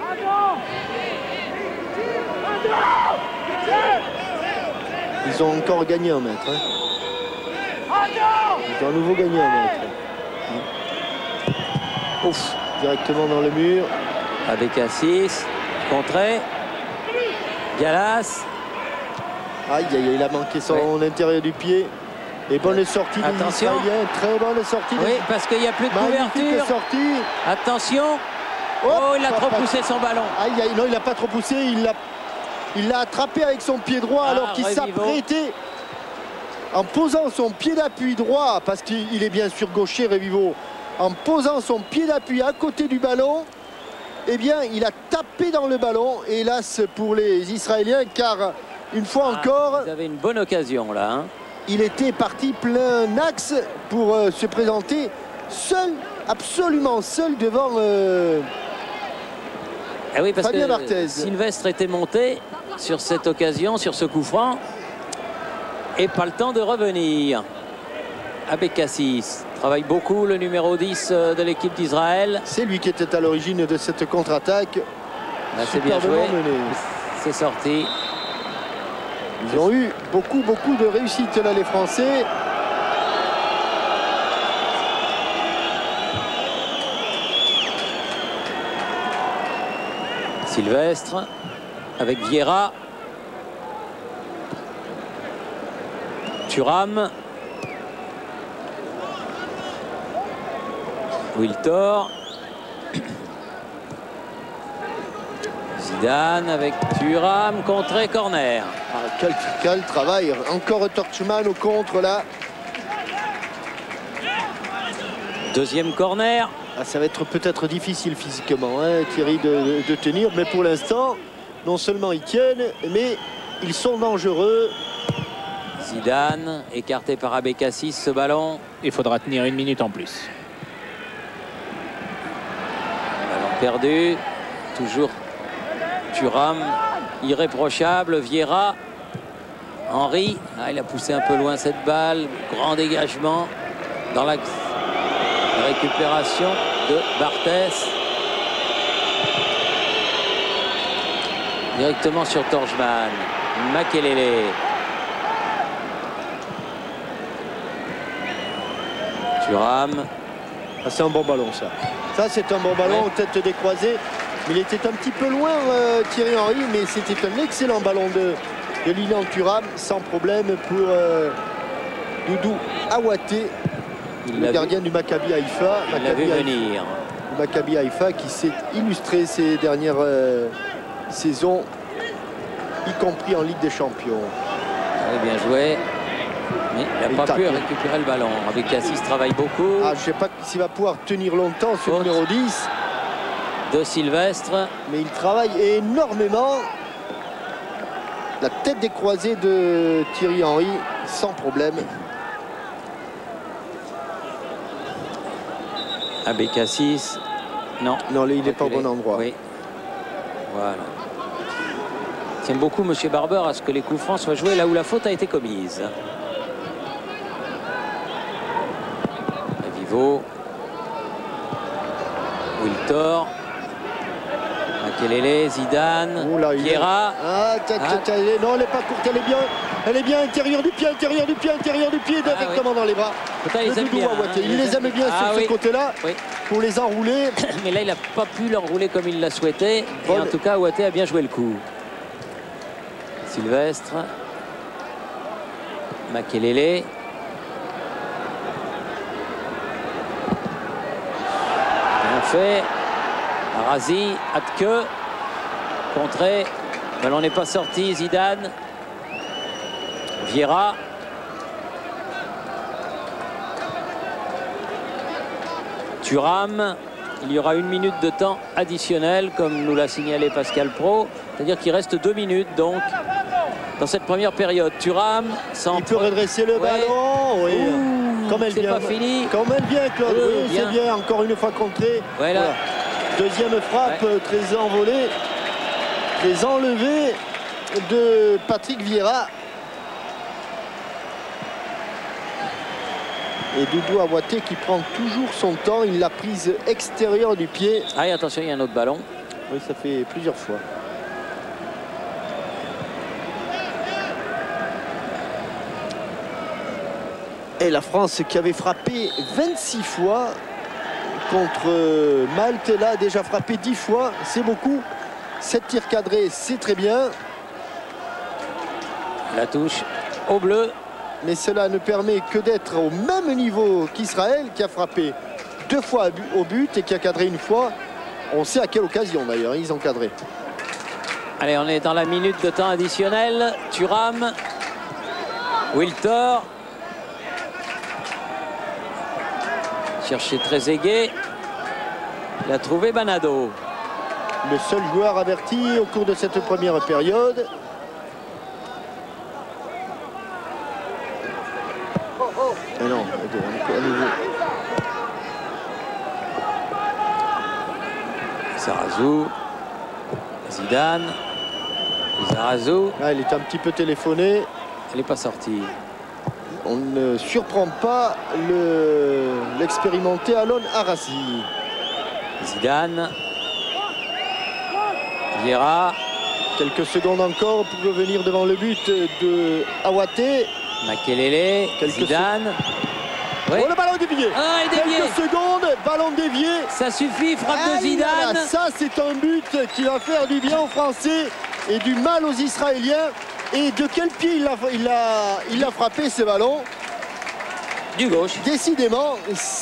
Ils ont encore gagné 1 mètre. Hein. Ils ont à nouveau gagné 1 mètre. Ouf, directement dans le mur. Abécassis, contré. Galas. Aïe, aïe, il a manqué son intérieur du pied. Et bonne sortie des Attention. Israéliens. Très bonne sortie. Oui, parce qu'il n'y a plus de Magnifique couverture. sortie. Attention. Hop, Oh, il a trop poussé son ballon. Aïe, aïe, non, il n'a pas trop poussé. Il l'a attrapé avec son pied droit alors qu'il s'apprêtait en posant son pied d'appui droit, parce qu'il est bien sûr gaucher, Revivo. En posant son pied d'appui à côté du ballon, eh bien, il a tapé dans le ballon. Hélas pour les Israéliens, car une fois encore, Vous avez une bonne occasion là. Hein. il était parti plein axe pour se présenter seul, absolument seul devant Eh oui, parce Fabien que Barthez. Sylvestre était monté sur cette occasion, sur ce coup franc. Et pas le temps de revenir. Abécassis travaille beaucoup, le numéro 10 de l'équipe d'Israël. C'est lui qui était à l'origine de cette contre-attaque. Là, c'est bien joué. Superbement mené. C'est sorti. Ils ont eu beaucoup de réussite là, les Français. Sylvestre avec Vieira. Thuram. Wiltor. Zidane avec Thuram, contré, corner. Ah, quel travail. Encore Torchman au contre là. Deuxième corner. Ah, ça va être peut-être difficile physiquement, hein, Thierry, de tenir. Mais pour l'instant, non seulement ils tiennent, mais ils sont dangereux. Zidane, écarté par Abécassis, ce ballon. Il faudra tenir 1 minute en plus. Ballon perdu. Toujours Thuram, irréprochable. Vieira. Henry, il a poussé un peu loin cette balle. Grand dégagement dans la récupération de Barthès. Directement sur Torjman. Makelele. Thuram. Ah, c'est un bon ballon, ça. Ça, c'est un bon ballon, tête décroisée. Mais il était un petit peu loin, Thierry Henry, mais c'était un excellent ballon de Lilian Thuram, sans problème pour Doudou Aouaté, le gardien du Maccabi Haïfa. Il l'a vu venir. Le Maccabi Haïfa qui s'est illustré ces dernières saisons, y compris en Ligue des Champions. Oui, bien joué. Mais il n'a pas pu récupérer le ballon. Abécassis travaille beaucoup. Je ne sais pas s'il va pouvoir tenir longtemps ce numéro 10. De Sylvestre. Mais il travaille énormément. La tête décroisée de Thierry Henry, sans problème. Abécassis. Non. Non, il n'est pas au bon endroit. Oui. Voilà. Il tient beaucoup, M. Barber, à ce que les coups francs soient joués là où la faute a été commise. Vivo. Wiltor. Makelele, Zidane, Vieira. Non, elle n'est pas courte, elle est bien intérieure du pied, directement dans les bras. Il les aime bien. Il les aime bien sur ce côté-là, pour les enrouler. Mais là, il n'a pas pu l'enrouler comme il l'a souhaité. Et en tout cas, Aouaté a bien joué le coup. Sylvestre. Makelele. Bien fait. Arazi, Atke, contré, le ballon n'est pas sorti, Zidane, Vieira, Thuram, il y aura 1 minute de temps additionnel comme nous l'a signalé Pascal Pro, c'est-à-dire qu'il reste 2 minutes donc dans cette première période. Thuram, il peut redresser le ballon, oui. Comme elle vient, pas fini. Comme elle vient, Claude, oui, c'est bien, encore une fois contré. Voilà. Deuxième frappe, très envolée, très enlevée de Patrick Vieira. Et Doudou Aouaté qui prend toujours son temps, il l'a prise extérieure du pied. Ah, et attention, il y a un autre ballon. Oui, ça fait plusieurs fois. Et la France qui avait frappé 26 fois contre Malte, là a déjà frappé 10 fois, c'est beaucoup. 7 tirs cadrés, c'est très bien. La touche au bleu. Mais cela ne permet que d'être au même niveau qu'Israël, qui a frappé 2 fois au but et qui a cadré 1 fois. On sait à quelle occasion d'ailleurs, ils ont cadré. Allez, on est dans la minute de temps additionnel. Thuram, Wiltor. Cherché Trezeguet. Il a trouvé Banado. Le seul joueur averti au cours de cette première période. Ah non, à nouveau. Zarazou. Zidane. Zarazou. Ah, il est un petit peu téléphoné. Elle n'est pas sortie. On ne surprend pas l'expérimenté Alon Arasi. Zidane. Vieira. Quelques secondes encore pour revenir devant le but de Aouaté. Makelele. Zidane. Oui. Oh, le ballon dévié. Ah, il est dévié. Quelques secondes, ballon dévié. Ça suffit, frappe de Zidane. Là, ça, c'est un but qui va faire du bien aux Français et du mal aux Israéliens. Et de quel pied il a frappé ce ballon? Du gauche. Décidément,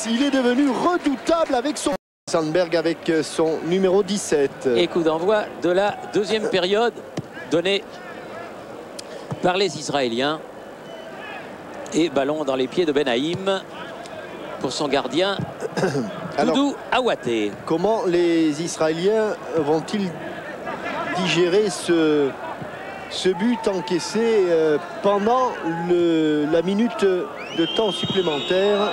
il est devenu redoutable avec son... Sandberg avec son numéro 17. Et coup d'envoi de la deuxième période donnée par les Israéliens. Et ballon dans les pieds de Benaïm pour son gardien Doudou Aouaté. Comment les Israéliens vont-ils digérer ce but encaissé pendant la minute de temps supplémentaire?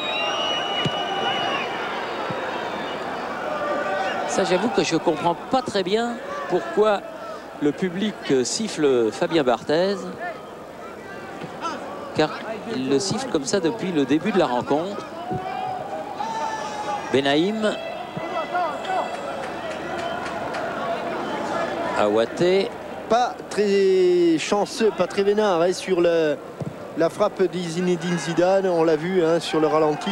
Ça, j'avoue que je ne comprends pas très bien pourquoi le public siffle Fabien Barthez. car il le siffle comme ça depuis le début de la rencontre. Benaïm. Aouaté. Pas très chanceux, pas très vénard hein, sur la frappe de Zinedine Zidane. On l'a vu hein, sur le ralenti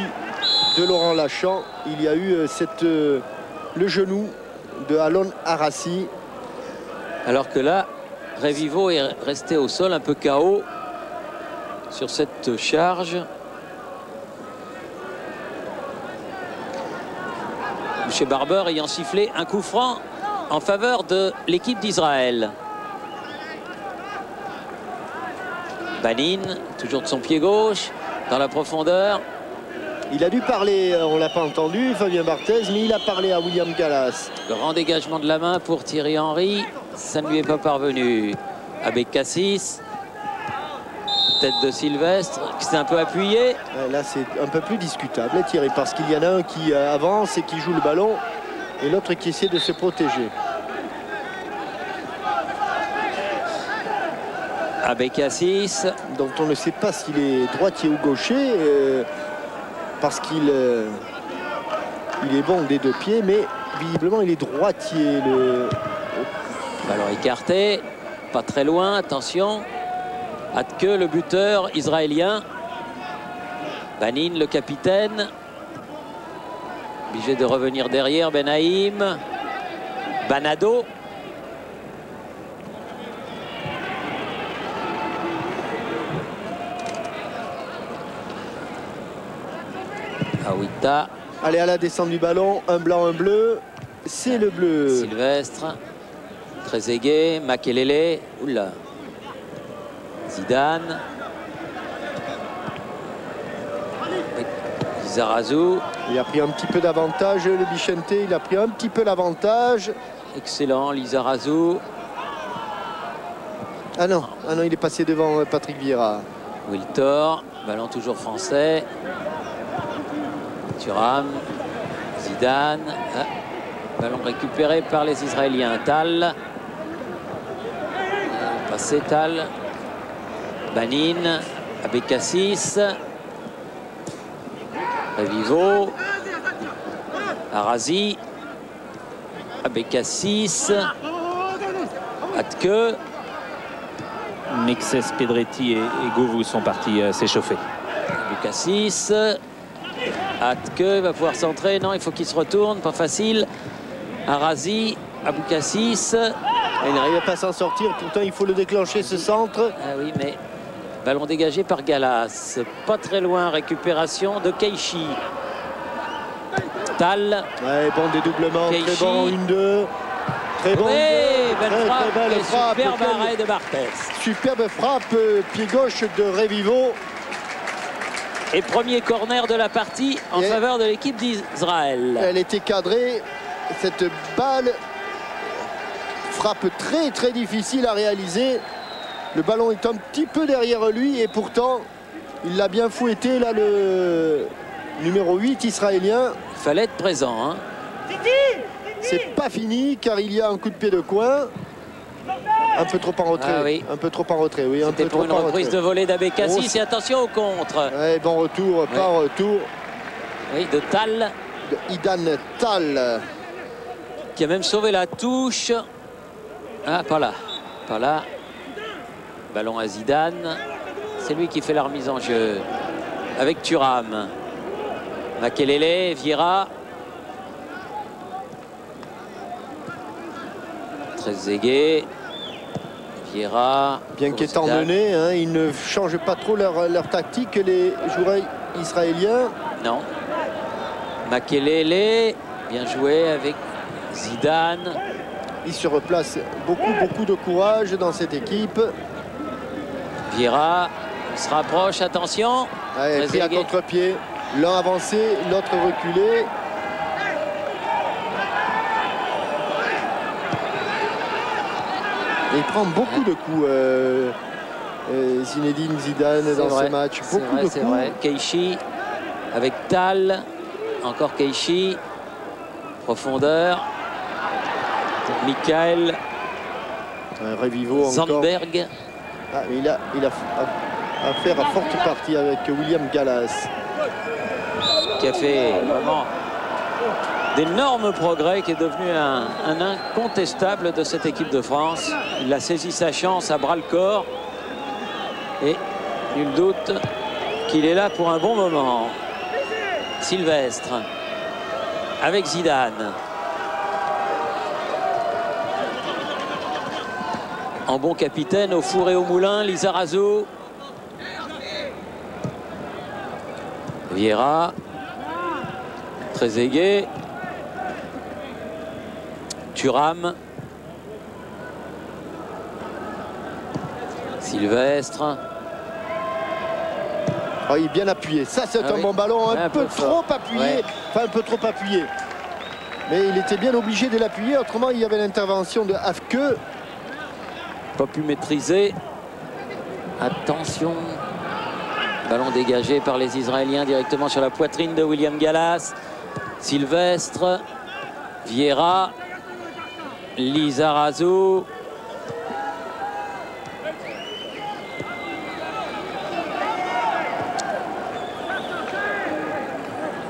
de Laurent Lachan. Il y a eu le genou de Alon Arassi. Alors que là, Revivo est resté au sol un peu KO sur cette charge. M. Barber ayant sifflé un coup franc en faveur de l'équipe d'Israël. Banin, toujours de son pied gauche, dans la profondeur. Il a dû parler, on ne l'a pas entendu, Fabien Barthez, mais il a parlé à William Gallas. Grand dégagement de la main pour Thierry Henry. Ça ne lui est pas parvenu. Abécassis. Tête de Sylvestre, qui s'est un peu appuyé. Là, c'est un peu plus discutable, Thierry, parce qu'il y en a un qui avance et qui joue le ballon, et l'autre qui essaie de se protéger. Abécassis. Dont on ne sait pas s'il est droitier ou gaucher, parce qu'il il est bon des deux pieds, mais visiblement il est droitier. Ballon écarté, pas très loin, attention. Atke, le buteur israélien. Banin, le capitaine. Obligé de revenir derrière, Benaïm. Banado. Aouita. Allez, à la descente du ballon, un blanc, un bleu. C'est le bleu. Sylvestre. Trezeguet, Makelele. Oula. Zidane. Lizarazu. Il a pris un petit peu d'avantage, le Bichente. Il a pris un petit peu l'avantage. Excellent, Lizarazu. Ah non, il est passé devant Patrick Vieira. Wiltor. Ballon toujours français. Thuram. Zidane. Ah. Ballon récupéré par les Israéliens. Tal. Passé Tal. Banin. Abécassis. Revivo. Arasi. Abécassis. Atke. Mexès, Pedretti et Govou sont partis s'échauffer. Abécassis. Atke va pouvoir centrer. Non, il faut qu'il se retourne. Pas facile. Arasi. Abécassis. Il n'arrive pas à s'en sortir. Pourtant, il faut le déclencher, ce centre. Ah oui, mais ballon dégagé par Gallas. Pas très loin. Récupération de Keishi. Tal. Ouais, bon dédoublement. Keishi. Très bon. 1-2. Très bon. Oui, belle très, frappe. très belle Et frappe. superbe arrêt de Barthez. Superbe frappe. Pied gauche de Revivo. Et premier corner de la partie en faveur de l'équipe d'Israël. Elle était cadrée. Cette balle, frappe très très difficile à réaliser. Le ballon est un petit peu derrière lui et pourtant il l'a bien fouetté là, le numéro 8 israélien. Il fallait être présent. Hein. C'est pas fini car il y a un coup de pied de coin. Un peu trop en retrait. Ah oui. Un peu trop en retrait. Oui, c'était pour une reprise de volée d'Abécassis. Oh, et attention au contre. Ouais, bon retour, pas retour. Oui, de Tal. De Idan Tal. Qui a même sauvé la touche. Ah, pas là. Pas là. Ballon à Zidane. C'est lui qui fait la remise en jeu. Avec Thuram. Makelele, Vieira. Trezeguet. Vieira. Bien qu'étant mené, hein, ils ne changent pas trop leur tactique, les joueurs israéliens. Non. Makelele. Bien joué avec Zidane. Il se replace, beaucoup de courage dans cette équipe. Vieira se rapproche, attention. Ouais, pris à contre-pied, l'un avancé, l'autre reculé. Et il prend beaucoup de coups, Zinedine Zidane, dans ce match. Beaucoup de coups. C'est vrai. Keishi avec Tal. Encore Keishi. Profondeur. Michael. Revivo encore. Sandberg. Ah, mais à faire à forte partie avec William Gallas. Qui a fait vraiment d'énormes progrès, qui est devenu un incontestable de cette équipe de France. Il a saisi sa chance à bras-le-corps. Et nul doute qu'il est là pour un bon moment. Sylvestre avec Zidane. En bon capitaine, au four et au moulin, Lizarazu. Vieira. Trezeguet. Thuram. Sylvestre. Oh, il est bien appuyé. Ça, c'est un bon ballon, un peu trop appuyé. Ouais. Enfin, un peu trop appuyé. Mais il était bien obligé de l'appuyer. Autrement, il y avait l'intervention de Afke. Pas pu maîtriser. Attention. Ballon dégagé par les Israéliens directement sur la poitrine de William Gallas. Sylvestre. Vieira. Lizarazu.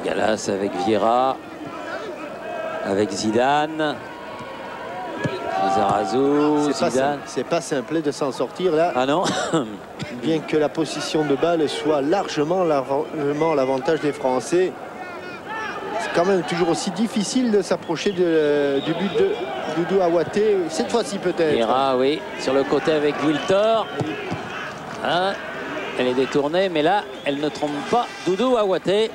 Gallas avec Vieira. Avec Zidane. Lizarazu. Zidane. C'est pas simple de s'en sortir là. Ah non. Bien que la position de balle soit largement l'avantage des Français. C'est quand même toujours aussi difficile de s'approcher du but de Doudou Aouaté. Cette fois-ci peut-être. Vieira, oui, sur le côté avec Wiltor. Hein, elle est détournée, mais là, elle ne trompe pas Doudou Aouaté.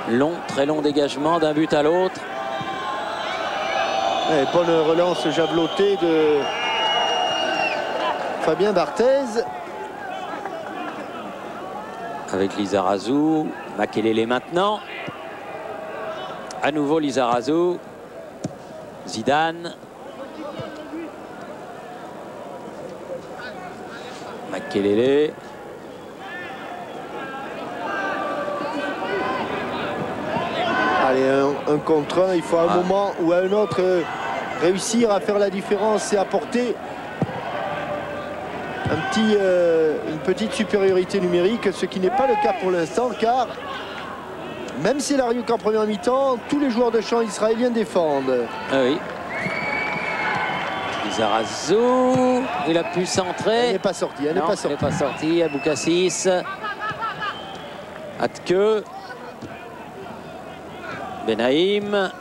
Long, très long dégagement d'un but à l'autre. Bonne relance javelotée de Fabien Barthez. Avec Lizarazu. Makelele maintenant. À nouveau Lizarazu. Zidane. Makelele. Allez, un contre un. Il faut à un moment ou à un autre réussir à faire la différence et apporter une petite supériorité numérique, ce qui n'est pas le cas pour l'instant, car même s'il arrive qu'en première mi-temps, tous les joueurs de champ israéliens défendent. Ah oui. Lizarazu, il a pu centrer. Elle n'est pas sortie, elle n'est pas sortie. Elle n'est pas sortie. Aboukassis. Atke. Benaïm.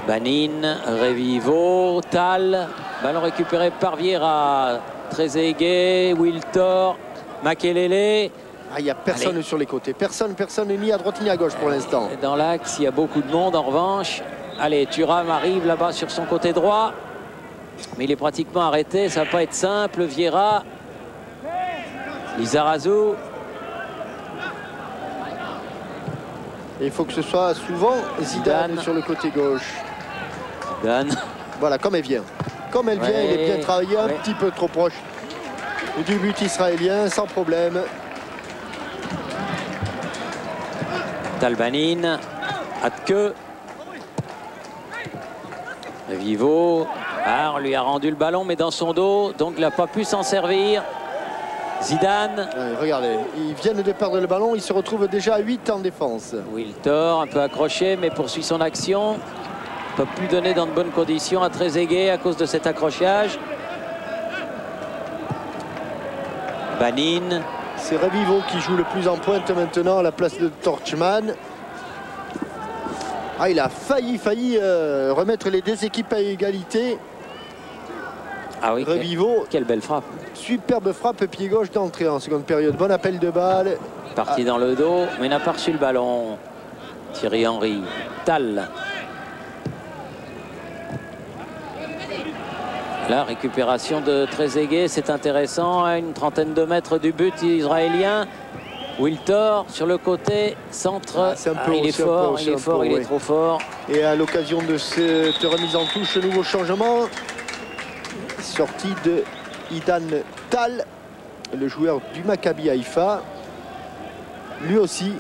Banin. Revivo. Tal. Ballon récupéré par Vieira. Trezeguet. Wiltor. Makelele. Il n'y a personne sur les côtés. Personne n'est ni à droite ni à gauche pour l'instant. Dans l'axe, il y a beaucoup de monde en revanche. Allez, Thuram arrive là-bas sur son côté droit. Mais il est pratiquement arrêté. Ça va pas être simple. Vieira. Lizarazu. Et il faut que ce soit souvent Zidane sur le côté gauche. Zidane. Voilà, comme elle vient. Comme elle vient, il est bien travaillé, un petit peu trop proche du but israélien, sans problème. Talbanin. Atke. Vivo. Ah, on lui a rendu le ballon, mais dans son dos, donc il n'a pas pu s'en servir. Zidane. Regardez, ils viennent de perdre le ballon, ils se retrouvent déjà à 8 en défense. Wiltor, un peu accroché, mais poursuit son action. Ne peut plus donner dans de bonnes conditions à Trezeguet à cause de cet accrochage. Banin. C'est Revivo qui joue le plus en pointe maintenant à la place de Torchman. Ah, il a failli remettre les deux équipes à égalité. Ah oui, Revivo. Quelle belle frappe. Superbe frappe pied gauche d'entrée en seconde période. Bon appel de balle. Parti dans le dos, mais n'a pas reçu le ballon. Thierry Henry. Tal. La récupération de Trezeguet, c'est intéressant. À une trentaine de mètres du but israélien. Wiltor sur le côté, centre. Il est fort, il est trop fort. Et à l'occasion de cette remise en touche, nouveau changement. Sortie de Idan Tal, le joueur du Maccabi Haïfa. Lui aussi,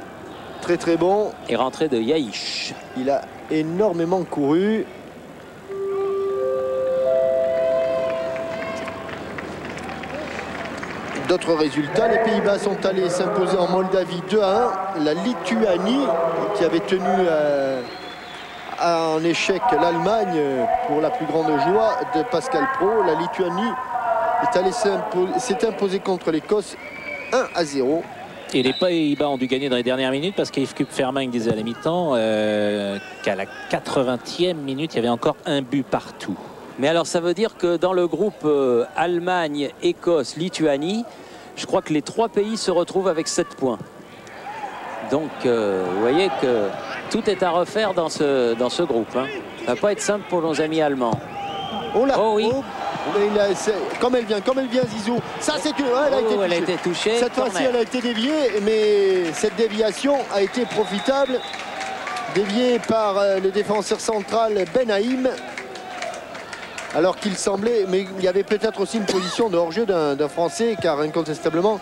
très très bon. Et rentrée de Yaïch. Il a énormément couru. D'autres résultats, les Pays-Bas sont allés s'imposer en Moldavie 2-1. La Lituanie, qui avait tenu en échec l'Allemagne pour la plus grande joie de Pascal Praud, la Lituanie s'est imposée contre l'Écosse 1-0. Et les Pays-Bas ont dû gagner dans les dernières minutes parce qu'Yves Kupferman disait à la mi-temps qu'à la 80e minute, il y avait encore un but partout. Mais alors ça veut dire que dans le groupe Allemagne, Écosse, Lituanie, je crois que les 3 pays se retrouvent avec 7 points. Donc vous voyez que tout est à refaire dans ce groupe. Hein. Ça va pas être simple pour nos amis allemands. Oh là, oh oui. Comme elle vient Zizou. Ça c'est que elle a été touchée. Cette fois-ci elle a été déviée, mais cette déviation a été profitable. Déviée par le défenseur central Benaïm. Alors qu'il semblait, mais il y avait peut-être aussi une position de hors-jeu d'un Français, car incontestablement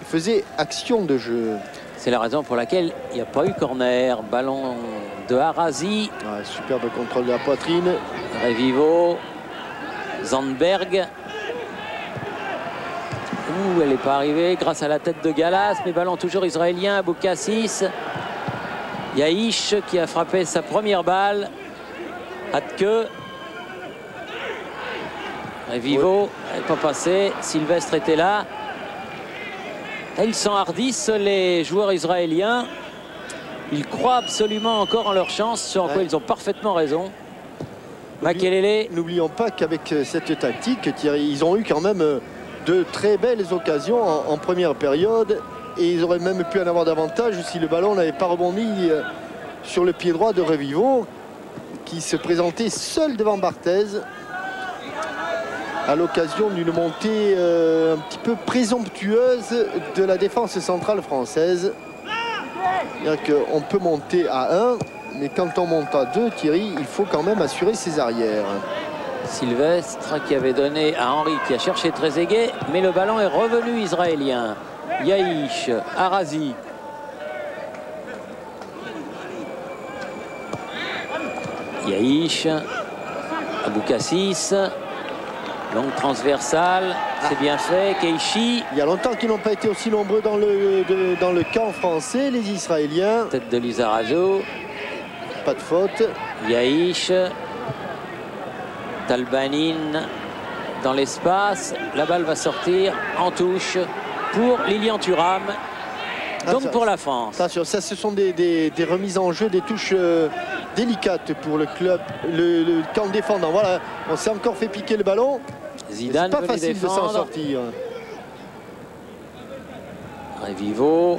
il faisait action de jeu. C'est la raison pour laquelle il n'y a pas eu corner. Ballon de Harazi. Ouais, superbe contrôle de la poitrine. Revivo. Zandberg. Elle n'est pas arrivée grâce à la tête de Galas, mais ballon toujours israélien. Aboukassis. Yaïch qui a frappé sa première balle. Hatke. Revivo, elle n'est pas passée. Sylvestre était là. Ils s'enhardissent, les joueurs israéliens. Ils croient absolument encore en leur chance, sur quoi ils ont parfaitement raison. Makelele. N'oublions pas qu'avec cette tactique, Thierry, ils ont eu quand même de très belles occasions en première période. Et ils auraient même pu en avoir davantage si le ballon n'avait pas rebondi sur le pied droit de Revivo, qui se présentait seul devant Barthez à l'occasion d'une montée un petit peu présomptueuse de la défense centrale française. C'est-à-dire qu'on peut monter à 1, mais quand on monte à 2, Thierry, il faut quand même assurer ses arrières. Sylvestre qui avait donné à Henry, qui a cherché Trezeguet, mais le ballon est revenu israélien. Yaïch, Harazi. Yaïch, Aboukassis. Longue transversale, c'est bien fait. Keishi. Il y a longtemps qu'ils n'ont pas été aussi nombreux dans le camp français, les Israéliens. Tête de Lizarazo. Pas de faute. Yaïch. Talbanin dans l'espace. La balle va sortir en touche pour Lilian Thuram. Donc pour la France. Attention, ça ce sont des remises en jeu, des touches délicates pour le club, le camp défendant. Voilà, on s'est encore fait piquer le ballon. Zidane c'est pas facile de s'en sortir. Revivo.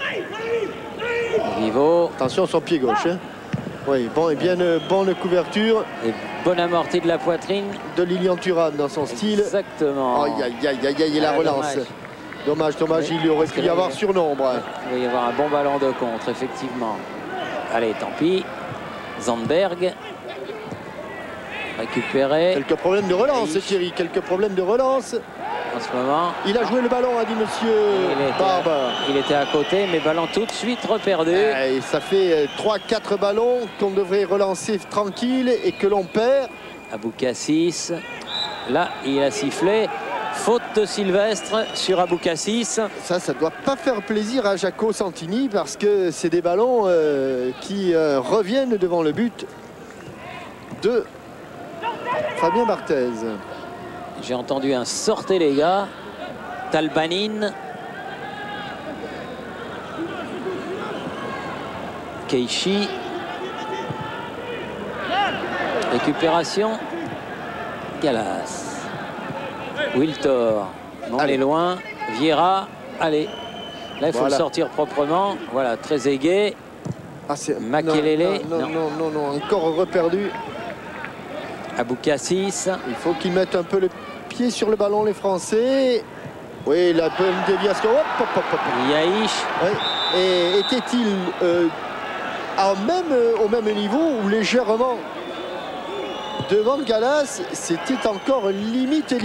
Attention son pied gauche. Hein. Oui, bon et bien bonne couverture. Et bonne amortie de la poitrine. De Lilian Thuram dans son style. Exactement. Aïe aïe aïe aïe aïe, la relance. Dommage, oui, il aurait pu y avoir surnombre. Il va y avoir un bon ballon de contre, effectivement. Allez, tant pis. Zandberg. Récupéré. Quelques problèmes de relance, Thierry. Quelques problèmes de relance. En ce moment. Il a joué le ballon, a dit monsieur Barbe. Il était à côté, mais ballon tout de suite reperdu. Et ça fait 3-4 ballons qu'on devrait relancer tranquille et que l'on perd. Aboukassis. Là, il a sifflé. Faute de Sylvestre sur Aboukassis. Ça doit pas faire plaisir à Jaco Santini parce que c'est des ballons qui reviennent devant le but de Fabien Barthez. J'ai entendu un sortez les gars. Talbanin. Keishi. Récupération. Galas. Wiltor, non, elle est loin. Vieira, allez. Là, il faut le sortir proprement. Voilà, Trezeguet. Makelele. Non, encore reperdu. Aboukassis. Il faut qu'ils mettent un peu le pied sur le ballon, les Français. Oui, la bonne déviation. Yaïch. Oui. Et était-il au même niveau ou légèrement devant Galas, c'était encore limite.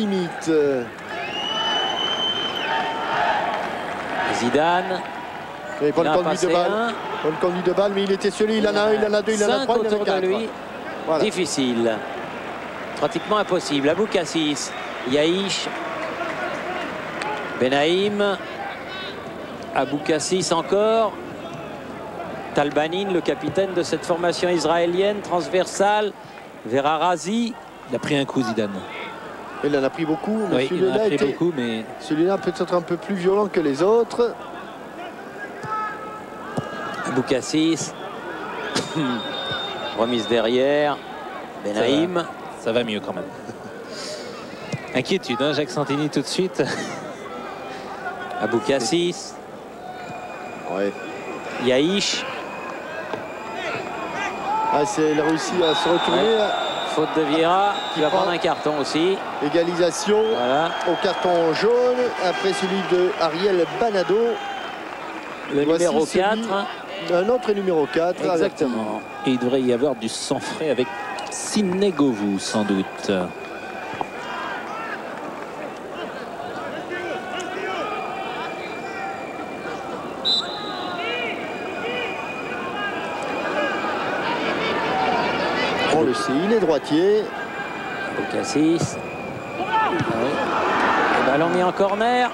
Zidane. Bonne conduite de balle, mais il était celui, il en a un, il en a deux, il en a trois, il en a quatre. Voilà. Difficile. Pratiquement impossible. Aboukassis, Yaïch. Benaïm. Aboukassis encore. Talbanin, le capitaine de cette formation israélienne, transversale. vers Arazi. Il a pris un coup, Zidane. Il en a pris beaucoup, mais oui, il en a pris beaucoup, mais celui-là peut-être un peu plus violent que les autres. Aboukassis. Remise derrière. Benaïm. Ça va mieux quand même. Inquiétude, hein, Jacques Santini tout de suite. Aboukassis. Ouais. Yaïch. Ah, il a réussi à se retourner. Ouais. Faute de Vieira, qui va prendre un carton aussi. Égalisation voilà. Au carton jaune, après celui de Ariel Banado. Le numéro 4. Un autre numéro 4. Exactement. Et il devrait y avoir du sang frais avec Sidney Govou, sans doute. On le sait, il est droitier. Aboukassis. Ah oui. Le ballon mis en corner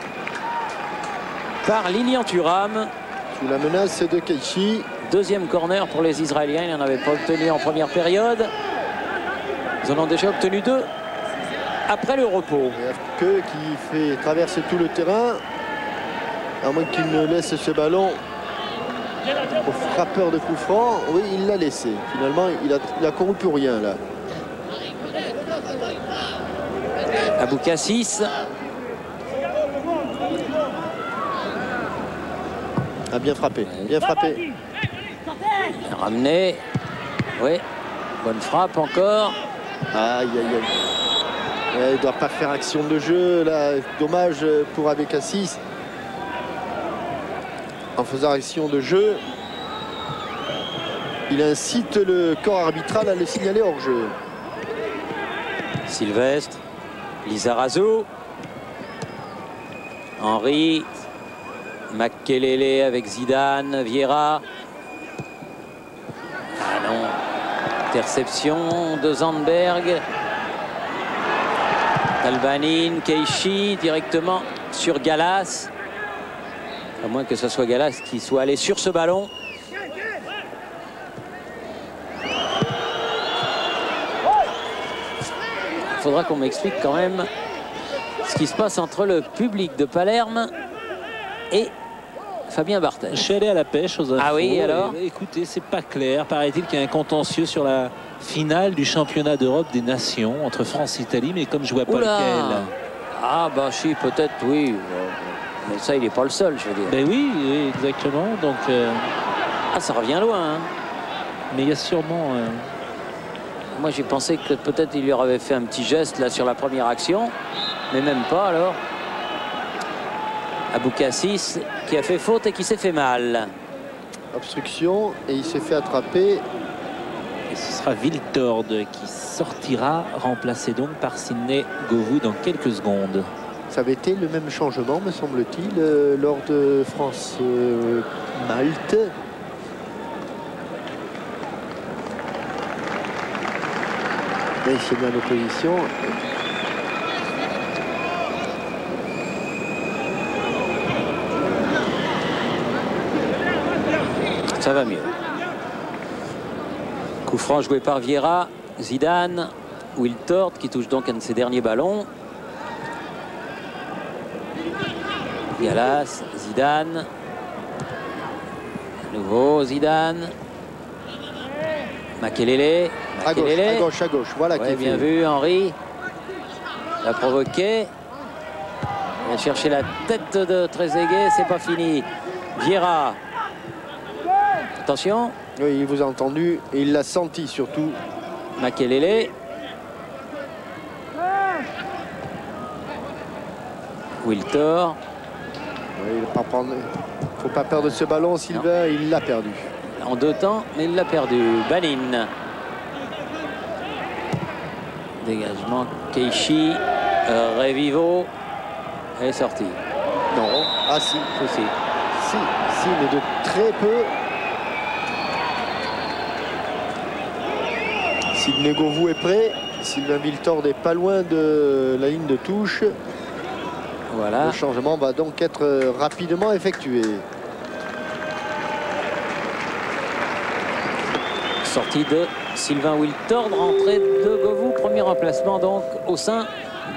par Lilian Thuram. Sous la menace de Keishi. Deuxième corner pour les Israéliens. Ils n'en avaient pas obtenu en première période. Ils en ont déjà obtenu 2 après le repos. Que qui fait traverser tout le terrain. À moins qu'il ne laisse ce ballon au frappeur de coup franc. Oui, il l'a laissé. Finalement, il a couru pour rien là. Aboukassis. A bien frappé, bien frappé. Ramené. Oui. Bonne frappe encore. Aïe, aïe, aïe. Il ne doit pas faire action de jeu. Là, dommage pour Aboukassis. En faisant action de jeu, il incite le corps arbitral à le signaler hors jeu. Sylvestre. Lizarazu. Henry. Makelele avec Zidane. Vieira. Ah non. Interception de Zandberg. Talbanin, Keishi directement sur Gallas. À moins que ce soit Gallas qui soit allé sur ce ballon. Il faudra qu'on m'explique quand même ce qui se passe entre le public de Palerme et Fabien Barthez. Je suis allé à la pêche aux infos. Ah oui, alors écoutez, c'est pas clair. Paraît-il qu'il y a un contentieux sur la finale du championnat d'Europe des Nations entre France et Italie, mais comme je vois pas lequel. Ah bah si, peut-être, oui. Mais ça, il n'est pas le seul, je veux dire. Ben oui, oui, exactement. Donc, ah, ça revient loin. Hein. Mais il y a sûrement... Moi, j'ai pensé que peut-être il lui aurait fait un petit geste là sur la première action. Mais même pas, alors. Aboukassis qui a fait faute et qui s'est fait mal. Obstruction et il s'est fait attraper. Et ce sera Viltord qui sortira, remplacé donc par Sidney Govou dans quelques secondes. Ça avait été le même changement, me semble-t-il, lors de France-Malte. Et il s'est mis en opposition. Ça va mieux. Coup franc joué par Vieira. Zidane. Wiltord qui touche donc un de ses derniers ballons. Gallas, Zidane. À nouveau Zidane. Makelele. À gauche, à gauche. Voilà ouais, qui est bien fait. vu, Henry. Il a provoqué. Il a cherché la tête de Trezeguet. C'est pas fini. Vieira. Attention. Oui, il vous a entendu et il l'a senti surtout. Makelele. Wiltord. Oui, il ne faut pas perdre ce ballon, Sylvain. Il l'a perdu. En 2 temps, mais il l'a perdu. Banin. Dégagement. Keishi. Revivo. Elle est sortie. Non. Ah si. Aussi. Si, mais de très peu. Sidney Govou est prêt. Sylvain Viltord n'est pas loin de la ligne de touche. Voilà. Le changement va donc être rapidement effectué. Sortie de Sylvain Wiltord, rentrée de Govou, premier remplacement donc au sein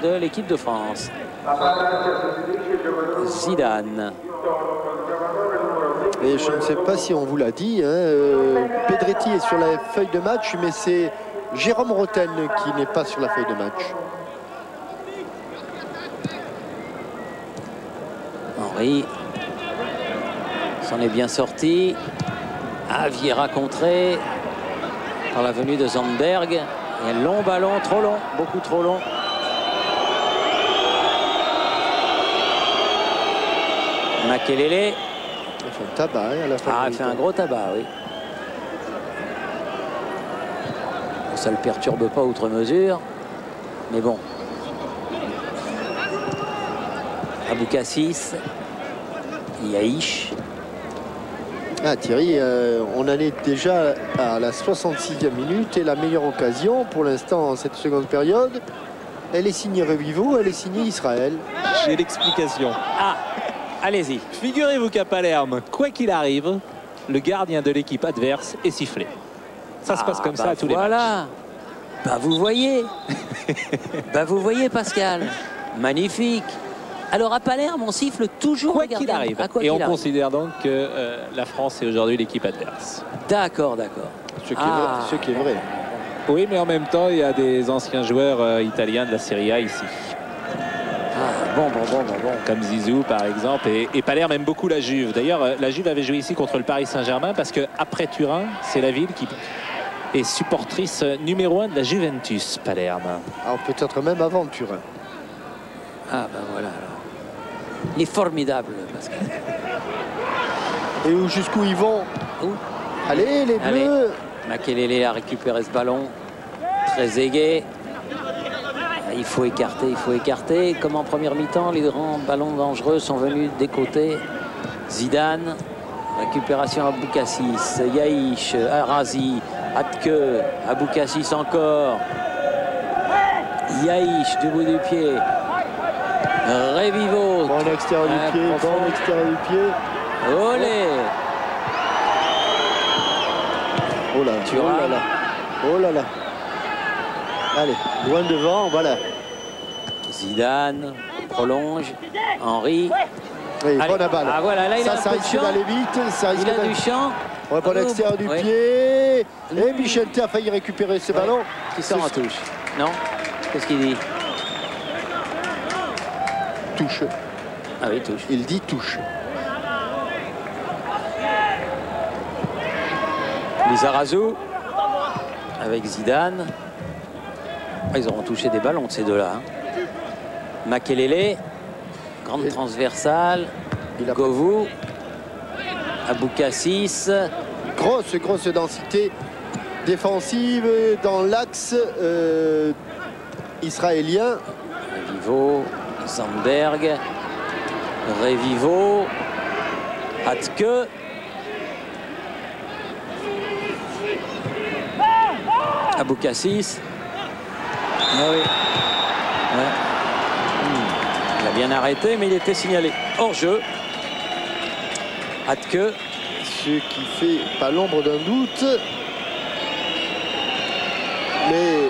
de l'équipe de France. Zidane. Et je ne sais pas si on vous l'a dit, hein, Pedretti est sur la feuille de match, mais c'est Jérôme Roten qui n'est pas sur la feuille de match. Henri s'en est bien sorti. Vieira contré par la venue de Zandberg. Et un long ballon, trop long, beaucoup trop long. Makelele. Il fait un tabac hein, à la fin. Il fait un gros tabac, oui. Ça ne le perturbe pas outre mesure. Mais bon. Aboukassis. Yaïch. Thierry, on en est déjà à la 66e minute et la meilleure occasion pour l'instant en cette seconde période, elle est signée Revivo, elle est signée Israël. J'ai l'explication. Allez-y. Figurez-vous qu'à Palerme, quoi qu'il arrive, le gardien de l'équipe adverse est sifflé. Ça se passe comme ça à tous les matchs. Voilà. Vous voyez. Vous voyez, Pascal. Magnifique. Alors à Palerme, on siffle toujours quoi qu'il arrive. Et on considère donc que la France est aujourd'hui l'équipe adverse. D'accord. Ce qui est vrai. Oui, mais en même temps, il y a des anciens joueurs italiens de la Serie A ici. Bon. Comme Zizou, par exemple. Et Palerme aime beaucoup la Juve. D'ailleurs, la Juve avait joué ici contre le Paris Saint-Germain parce qu'après Turin, c'est la ville qui est supportrice numéro 1 de la Juventus, Palerme. Alors peut-être même avant Turin. Voilà. Il est formidable, Pascal. Et jusqu'où ils vont? Allez, les Bleus. Makelele a récupéré ce ballon. Très aigué. Il faut écarter. Comme en première mi-temps, les grands ballons dangereux sont venus des côtés. Zidane. Récupération à Aboukassis. Yaïch. Arazi. Atke. Aboukassis encore. Yaïch du bout du pied. Revivo. Bon extérieur du pied. Olé. Oh là là. Allez, loin devant, voilà. Zidane prolonge. Henri. Oui, bonne balle. Voilà, là il a ça risque d'aller vite. Il a du champ. Bon extérieur du pied. Et Michelte a failli récupérer ce ballon. Qui sort en touche. Non? Qu'est-ce qu'il dit? Touche. Oui, touche. Il dit touche. Lizarazu avec Zidane. Ils auront touché des ballons de ces deux-là. Makelele, grande transversale. Govou, Aboukassis. Grosse densité défensive dans l'axe israélien. Revivo, Zandberg, Revivo, Atke. Aboukassis. Oui. Il a bien arrêté, mais il était signalé hors jeu. Atke. Ce qui fait pas l'ombre d'un doute. Mais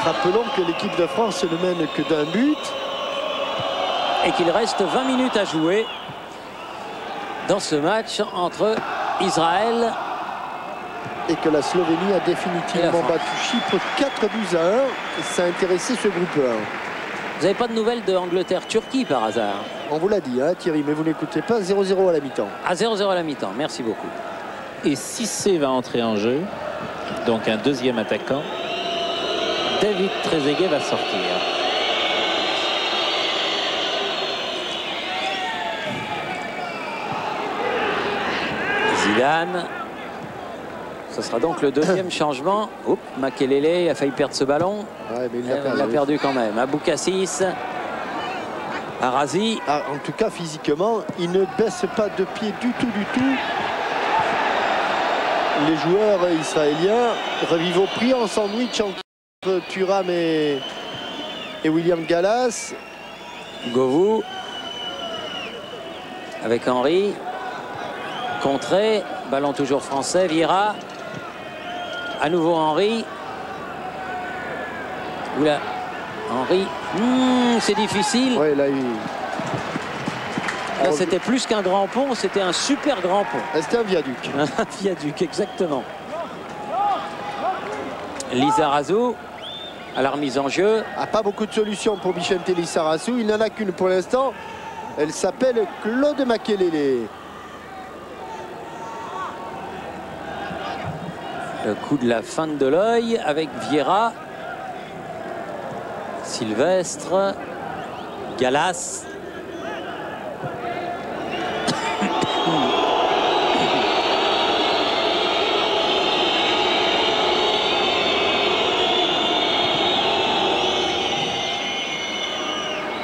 rappelons que l'équipe de France ne mène que d'un but. Et qu'il reste 20 minutes à jouer dans ce match entre Israël et que la Slovénie a définitivement battu Chypre 4-12-1. Ça a intéressé ce groupe 1. Vous n'avez pas de nouvelles de Angleterre-Turquie par hasard? On vous l'a dit, hein, Thierry, mais vous n'écoutez pas. 0-0 à la mi-temps. 0-0 à la mi-temps, merci beaucoup. Et Cissé va entrer en jeu, donc un deuxième attaquant. David Trezeguet va sortir. Zidane. Ce sera donc le deuxième changement. Makelele a failli perdre ce ballon. Ouais, mais il l'a perdu quand même. Aboukassis. Arazi. En tout cas, physiquement, il ne baisse pas de pied du tout. Les joueurs israéliens. Revivo pris en sandwich entre Thuram et William Gallas. Govou. avec Henry. Contré, ballon toujours français, Vieira. À nouveau Henry. Oula, Henry. C'est difficile. Ouais, là, Là, c'était plus qu'un grand pont, c'était un super grand pont. c'était un viaduc. Un viaduc, exactement. Lizarazu à la remise en jeu. Pas beaucoup de solutions pour Bicente Lizarazu. Il n'en a qu'une pour l'instant. Elle s'appelle Claude Makelele. Le coup de la feinte de l'œil avec Vieira. Sylvestre. Gallas.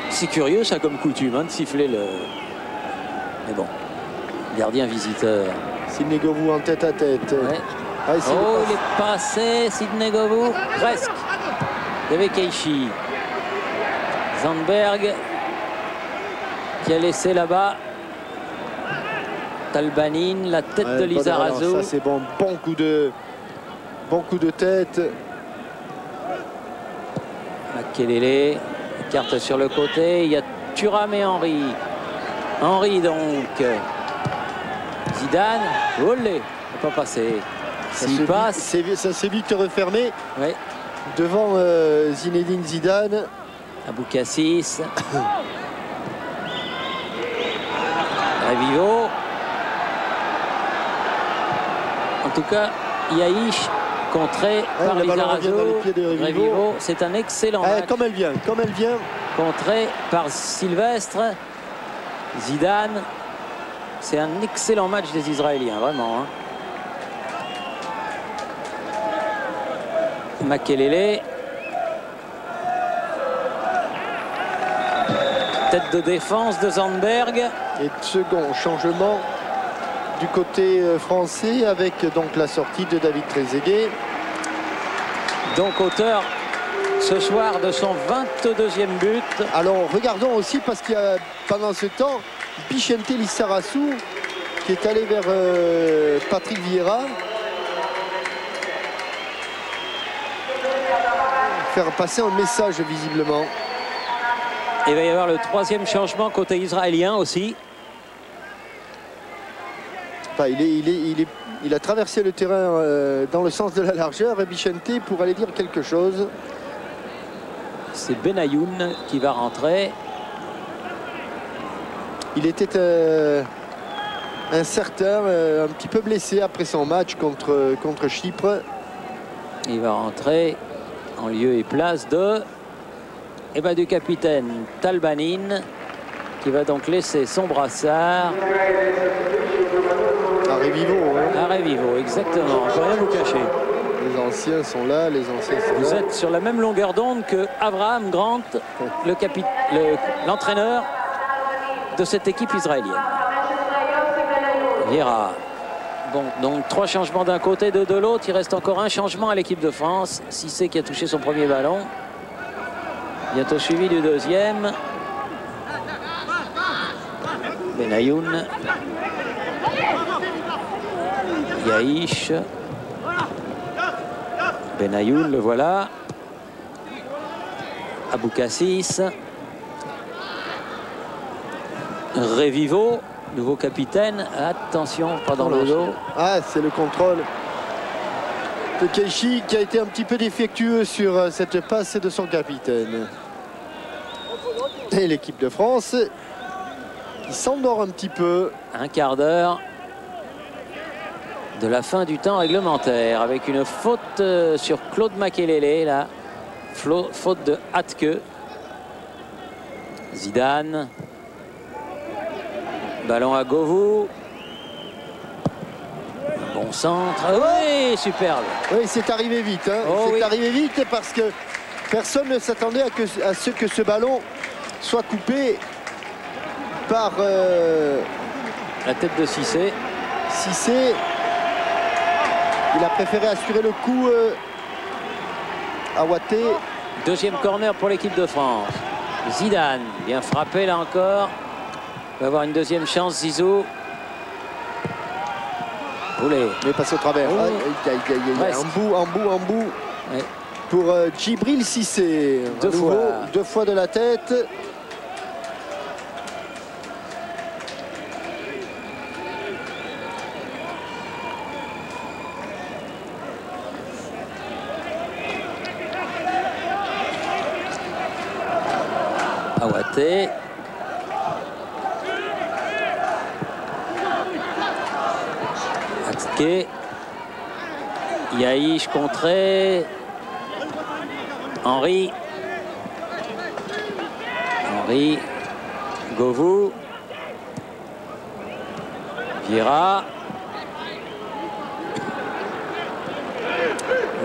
C'est curieux ça comme coutume hein, de siffler le... Mais bon, gardien visiteur. Sidney Govou en tête à tête. Ouais. Ah, il est passé, Sidney Govou, presque. Devekeishi. Zandberg qui a laissé là-bas Talbanin, la tête de Lizarazu. Ça c'est bon, bon coup de tête. Makelele, carte sur le côté, il y a Thuram et Henry. Henry donc. Zidane, olé, pas passé. S'il passe. Ça s'est vite refermé. Ouais. Devant Zinedine Zidane. Aboukassis. Revivo. En tout cas, Yaïch contré par Lizarazu. Revivo, c'est un excellent match. Comme elle vient. Contré par Sylvestre. Zidane. C'est un excellent match des Israéliens, vraiment. Hein. Makelele. Tête de défense de Zandberg. Et second changement du côté français avec donc la sortie de David Trezeguet. Donc auteur ce soir de son 22e but. Alors regardons aussi parce qu'il y a pendant ce temps Bicente Lizarazu qui est allé vers Patrick Vieira. Faire passer un message visiblement. Il va y avoir le 3e changement côté israélien aussi. Enfin, il a traversé le terrain dans le sens de la largeur et Bicente pour aller dire quelque chose. C'est Benayoun qui va rentrer. Il était incertain, un petit peu blessé après son match contre Chypre. Il va rentrer en lieu et place du capitaine Talbanin qui va donc laisser son brassard à Revivo. À Revivo, exactement. On ne peut rien vous cacher. Les anciens sont là, Vous êtes sur la même longueur d'onde que Abraham Grant, l'entraîneur de cette équipe israélienne. Vieira. Bon, donc 3 changements d'un côté, 2 de l'autre. Il reste encore un changement à l'équipe de France. Cissé qui a touché son premier ballon. Bientôt suivi du 2e. Benayoun. Yaïch. Benayoun, le voilà. Aboukassis. Revivo, nouveau capitaine. Attention, pas dans le dos. C'est le contrôle de Keishi qui a été un petit peu défectueux sur cette passe de son capitaine. Et l'équipe de France qui s'endort un petit peu. Un quart d'heure de la fin du temps réglementaire avec une faute sur Claude Makelele là. Faute de Hatke. Zidane. Ballon à Govou. Bon centre. Oui, superbe. Oui, c'est arrivé vite. Arrivé vite parce que personne ne s'attendait à ce que ce ballon soit coupé par la tête de Cissé. Cissé. Il a préféré assurer le coup à Waté. 2e corner pour l'équipe de France. Zidane, bien frappé là encore. va avoir une deuxième chance, Zizou. Oulé. Il est passé au travers. Oh. En bout. Ouais. Pour Djibril Cissé. Deux fois de la tête. Aouaté. Atke. Yaïch contré. Henri. Govou. Vieira.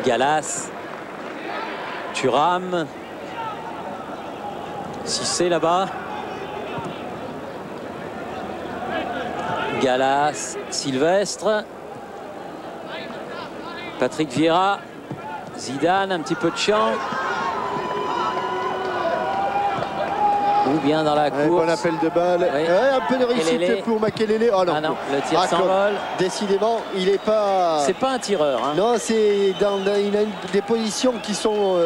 Galas. Thuram. Cissé là-bas. Galas. Sylvestre. Patrick Vieira. Zidane, un petit peu de champ. Ou bien dans la course. Bon appel de balle. Oui. Un peu de réussite Makelele. pour Makelele. Oh non. Ah non, le tir s'envole. Décidément, il n'est pas... C'est pas un tireur. Hein. Non, c'est il a des positions qui sont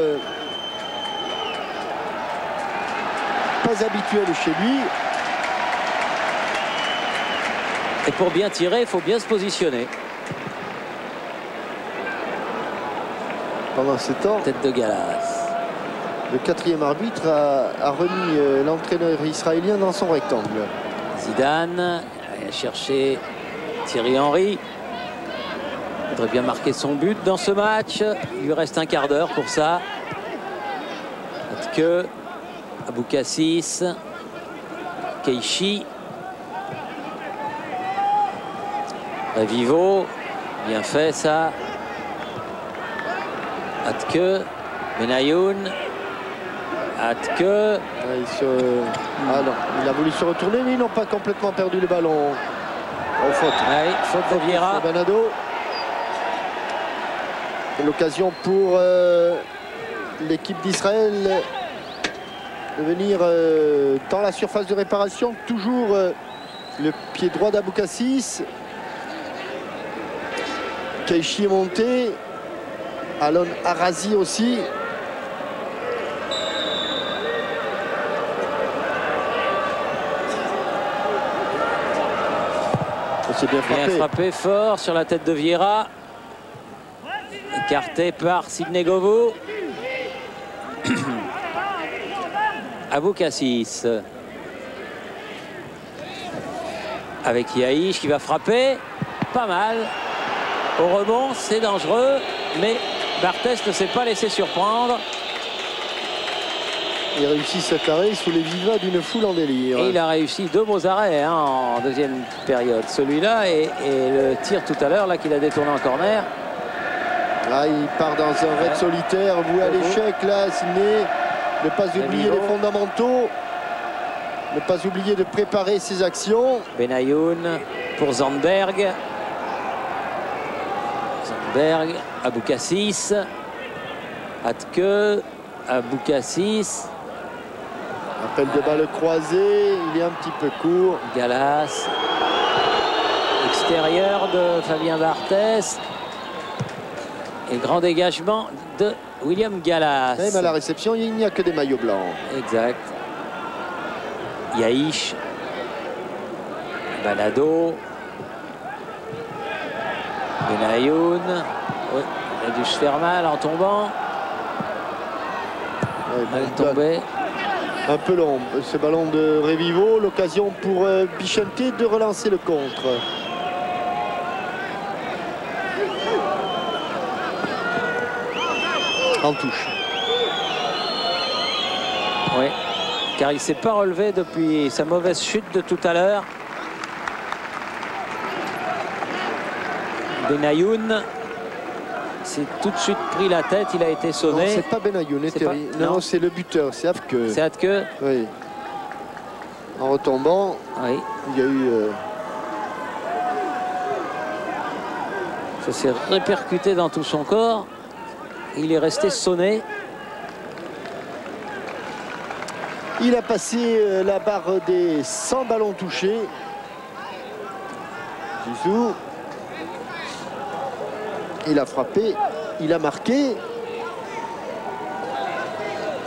pas habituelles chez lui. Et pour bien tirer, il faut bien se positionner. Pendant ce temps, Tête de Galas. le quatrième arbitre a remis l'entraîneur israélien dans son rectangle. Zidane a cherché Thierry Henry. Il voudrait bien marquer son but dans ce match. Il lui reste un quart d'heure pour ça. Que Aboukassis, Keishi, Revivo, bien fait ça. Atke, Benayoun, Atke. Il a voulu se retourner, mais ils n'ont pas complètement perdu le ballon. En faute. Ouais, faute de Vieira. Banado. L'occasion pour l'équipe d'Israël de venir dans la surface de réparation. Toujours le pied droit d'Aboukassis. Keishi est monté. Alon Arazi aussi. C'est bien frappé. Bien frappé fort sur la tête de Vieira. Écarté par Sidney Govou. Aboukassis. Avec Yaïch qui va frapper. Pas mal. Au rebond, c'est dangereux. Mais Barthès ne s'est pas laissé surprendre. Il réussit cet arrêt sous les vivats d'une foule en délire. Et il a réussi deux beaux arrêts en deuxième période. Celui-là et le tir tout à l'heure là qu'il a détourné en corner. Là, il part dans un raid solitaire, voué à l'échec là, Sidney. Ne pas oublier les fondamentaux. Ne pas oublier de préparer ses actions. Benayoun pour Zandberg. Zandberg, Aboukassis. Atke, Aboukassis. Appel de balle croisé, il est un petit peu court. Galas. Extérieur de Fabien Barthès. Et grand dégagement de William Galas. Même à la réception, il n'y a que des maillots blancs. Exact. Yaïch. Balado. Benayoun. Oui, il a dû se faire mal en tombant. Ouais, Mal tombé. un peu long, ce ballon de Revivo. L'occasion pour Bichente de relancer le contre. En touche. Oui, car il ne s'est pas relevé depuis sa mauvaise chute de tout à l'heure. Benayoun s'est tout de suite pris la tête, il a été sonné. Non, c'est pas Benayoun, Terry. Non, c'est le buteur, c'est Atke. C'est Atke. Oui. En retombant, Oui. il y a eu... Ça s'est répercuté dans tout son corps. Il est resté sonné. Il a passé la barre des 100 ballons touchés. Zizou. Il a frappé, il a marqué.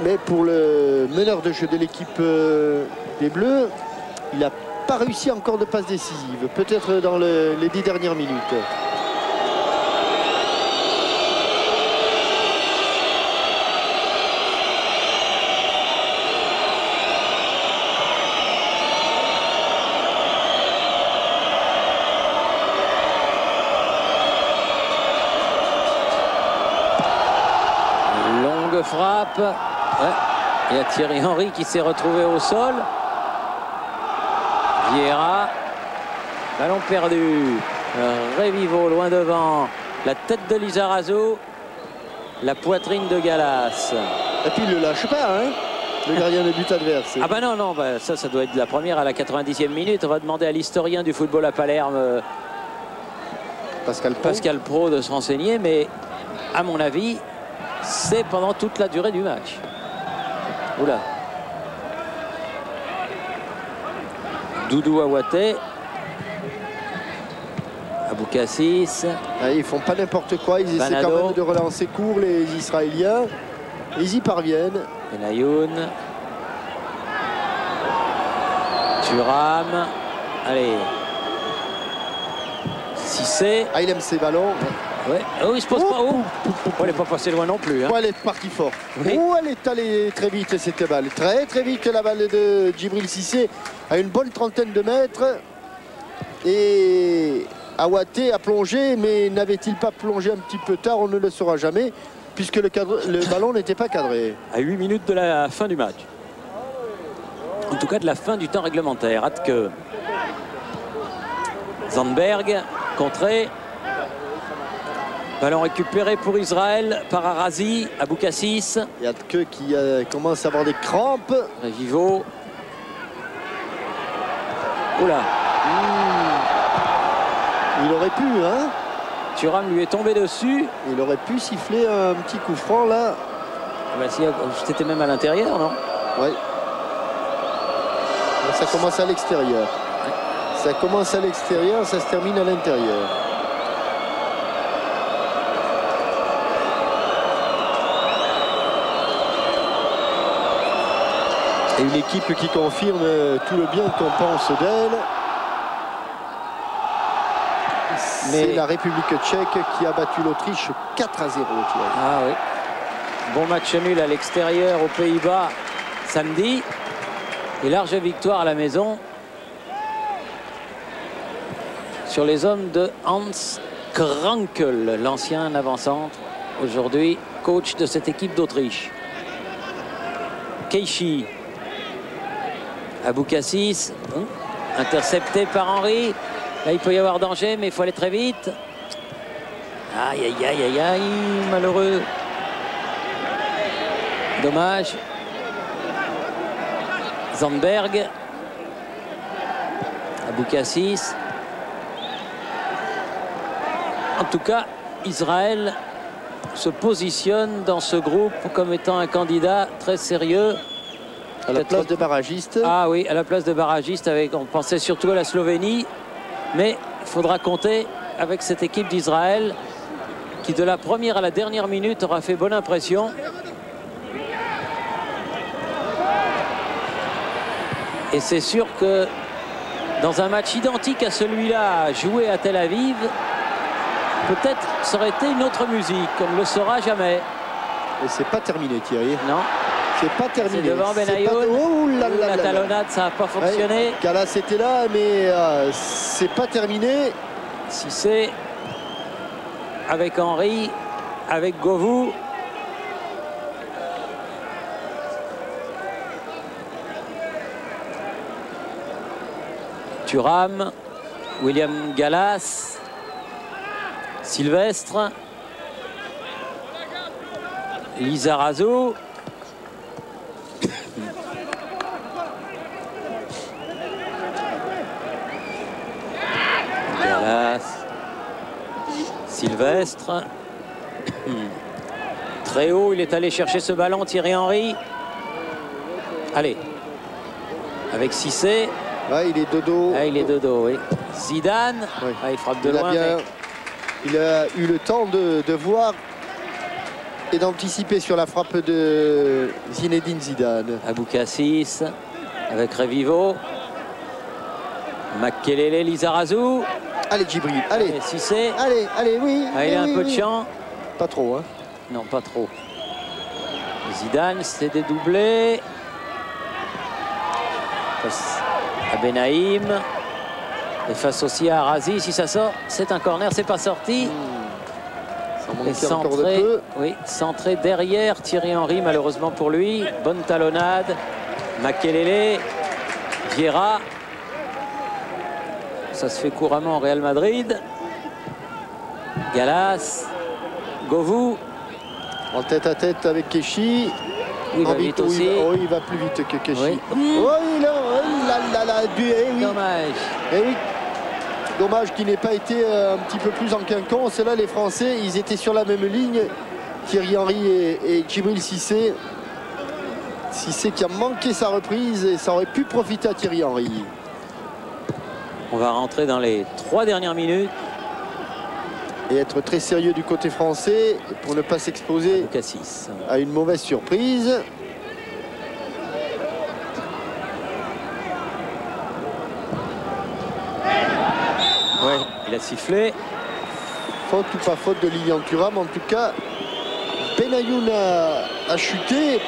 Mais pour le meneur de jeu de l'équipe des Bleus, il n'a pas réussi encore de passe décisive. Peut-être dans les 10 dernières minutes. Frappe. Ouais. Il y a Thierry Henry qui s'est retrouvé au sol. Vieira. Ballon perdu. Revivo loin devant. La tête de Lizarazu. La poitrine de Gallas. Et puis il ne le lâche pas, hein, le gardien de but adverse. Ah bah non, non, bah ça doit être la première à la 90e minute. On va demander à l'historien du football à Palerme, Pascal Pro, de se renseigner. Mais à mon avis, c'est pendant toute la durée du match. Oula. Doudou Aouaté. Aboukassis. Ah, ils font pas n'importe quoi. Ils essaient quand même de relancer court les Israéliens. Ils y parviennent. Benayoun. Thuram. Allez. Cissé. Ah, il aime ses ballons. Ouais. Oh, il se pose pas. Oh, elle n'est pas passée loin non plus. Hein. Oh, elle est partie fort. Oui. Oh, elle est allée très vite cette balle. Très très vite la balle de Djibril Cissé à une bonne trentaine de mètres. Et Aouaté a plongé, mais n'avait-il pas plongé un petit peu tard? On ne le saura jamais, puisque le ballon n'était pas cadré. À 8 minutes de la fin du match. En tout cas de la fin du temps réglementaire. Hâte que Zandberg contré. Ballon récupéré pour Israël par Arazi. Aboukassis. Il y a que qui commence à avoir des crampes. Revivo. Oula. Il aurait pu, hein. Thuram lui est tombé dessus. Il aurait pu siffler un petit coup franc là. Bah, si, c'était même à l'intérieur, non? Oui. Ça commence à l'extérieur. Ça commence à l'extérieur, ça se termine à l'intérieur. Et une équipe qui confirme tout le bien qu'on pense d'elle. C'est la République tchèque qui a battu l'Autriche 4-0. Ah oui. Bon match nul à l'extérieur aux Pays-Bas samedi. Et large victoire à la maison sur les hommes de Hans Krankel, l'ancien avant-centre, aujourd'hui coach de cette équipe d'Autriche. Keishi. Aboukassis, intercepté par Henry. Là, il peut y avoir danger, mais il faut aller très vite. Aïe, aïe, aïe, aïe, aïe, malheureux. Dommage. Zandberg. Aboukassis. En tout cas, Israël se positionne dans ce groupe comme étant un candidat très sérieux. À la place de barragiste. Ah oui, à la place de barragiste. On pensait surtout à la Slovénie. Mais il faudra compter avec cette équipe d'Israël qui, de la première à la dernière minute, aura fait bonne impression. Et c'est sûr que dans un match identique à celui-là, joué à Tel Aviv, peut-être ça aurait été une autre musique. On ne le saura jamais. Et c'est pas terminé, Thierry. Non. C'est pas terminé. C'est devant Benayoun. Oh, la talonnade, ça n'a pas fonctionné. Ouais, Gallas était là, mais c'est pas terminé. Cissé avec Henry, avec Govou. Thuram, William Gallas, Sylvestre, Lizarazu. Gallas, Sylvestre. Très haut, il est allé chercher ce ballon, Thierry Henry. Allez, Avec Cissé. Ouais, il est de dos. Ah, il est de dos, oui. Zidane. Oui. Ah, il frappe de loin. Il a eu le temps de voir et d'anticiper sur la frappe de Zinedine Zidane. Abou Cassis avec Revivo. Makelele, Lizarazu. Allez, Djibril, allez. Et Cissé. Allez, oui. Ah, il a un peu de oui. champ. Pas trop, hein. Non, pas trop. Zidane s'est dédoublé. Face à Benaïm. Et face aussi à Razi. Si ça sort, c'est un corner, c'est pas sorti. Et centré, oui, centré derrière Thierry Henry, malheureusement pour lui. Bonne talonnade. Makelele, Vieira. Ça se fait couramment au Real Madrid. Gallas, Govou. En tête à tête avec Keshi. Oui, il va vite aussi. Il va plus vite que Keshi. Oui. Oh, il a, oui. Dommage. Eh oui. Dommage qu'il n'ait pas été un petit peu plus en quinconce. Là, les Français, ils étaient sur la même ligne. Thierry Henry et Djibril Cissé. Cissé qui a manqué sa reprise et ça aurait pu profiter à Thierry Henry. On va rentrer dans les 3 dernières minutes. Et être très sérieux du côté français pour ne pas s'exposer à une mauvaise surprise. Ouais, il a sifflé. Faute ou pas faute de Lilian Thuram, en tout cas, Benayoun a chuté.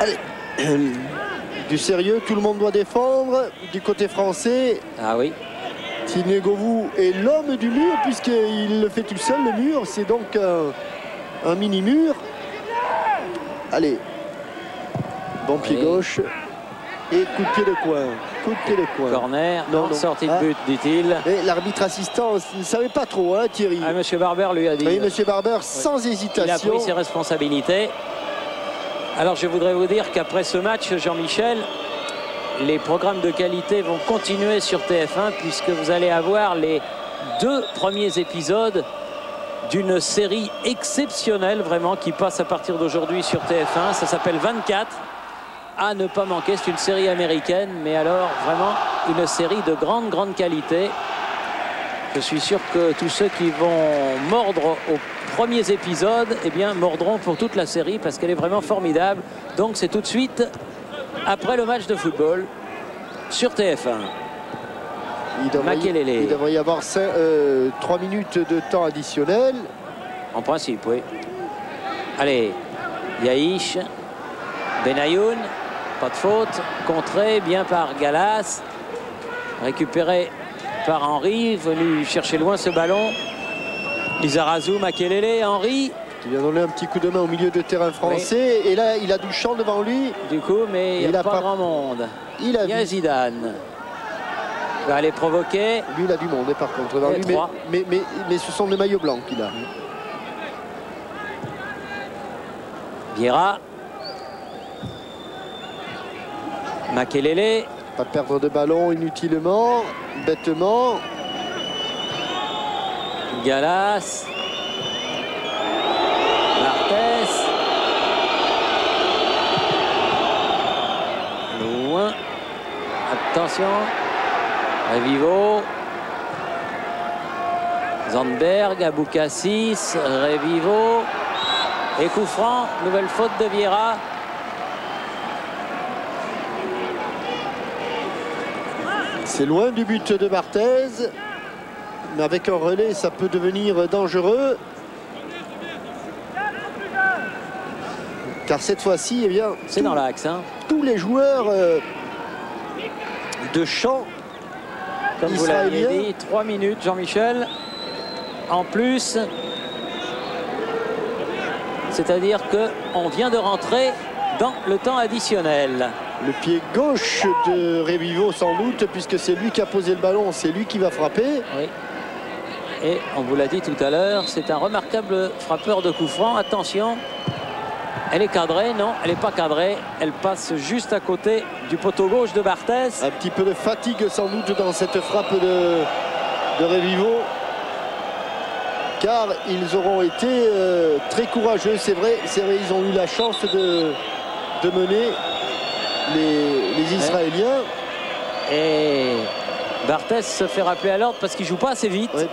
Allez, du sérieux, tout le monde doit défendre. Du côté français, ah oui, Tiné Govou est l'homme du mur puisqu'il le fait tout seul, le mur. C'est donc un mini-mur. Allez, bon pied gauche et coup de pied de coin. Coup de pied de coin. Corner, non, sortie de but, dit-il. Et l'arbitre assistant ne savait pas trop, hein, Thierry. Ah, Monsieur Barber lui a dit. Oui, Monsieur Barber, sans hésitation. Il a pris ses responsabilités. Alors je voudrais vous dire qu'après ce match, Jean-Michel, les programmes de qualité vont continuer sur TF1 puisque vous allez avoir les 2 premiers épisodes d'une série exceptionnelle vraiment qui passe à partir d'aujourd'hui sur TF1. Ça s'appelle 24. À ne pas manquer, c'est une série américaine, mais alors vraiment une série de grande qualité. Je suis sûr que tous ceux qui vont mordre aux premiers épisodes, eh bien, mordront pour toute la série parce qu'elle est vraiment formidable. Donc c'est tout de suite après le match de football sur TF1. Il devrait y avoir 3 minutes de temps additionnel. En principe, oui. Allez, Yaïch, Benayoun, pas de faute. Contré bien par Gallas. Récupéré par Henry, venu chercher loin ce ballon. Lizarazu, Makelele, Henry. Qui vient donner un petit coup de main au milieu de terrain français. Oui. Et là, il a du champ devant lui. Du coup, mais il n'y a pas grand monde. Il y a Zidane. Il va aller provoquer. Lui, il a du monde, par contre. Devant lui, mais ce sont des maillots blancs qu'il a. Vieira. Makelele. Pas perdre de ballon inutilement, bêtement. Gallas. Barthez. Loin. Attention. Revivo. Zandberg, Abou Cassis, Revivo. Et coup franc, nouvelle faute de Vieira. C'est loin du but de Barthez. Mais avec un relais, ça peut devenir dangereux. Car cette fois-ci, eh bien, c'est dans l'axe. Hein. Tous les joueurs de champ, comme vous l'avez dit, 3 minutes, Jean-Michel. En plus, c'est-à-dire qu'on vient de rentrer dans le temps additionnel. Le pied gauche de Revivo sans doute, puisque c'est lui qui a posé le ballon, c'est lui qui va frapper. Oui. Et on vous l'a dit tout à l'heure, c'est un remarquable frappeur de coup franc. Attention, elle est cadrée, non, elle n'est pas cadrée. Elle passe juste à côté du poteau gauche de Barthez. Un petit peu de fatigue sans doute dans cette frappe de Revivo. car ils auront été très courageux. C'est vrai, ils ont eu la chance de mener les Israéliens. Et Barthès se fait rappeler à l'ordre parce qu'il ne joue pas assez vite. Ouais,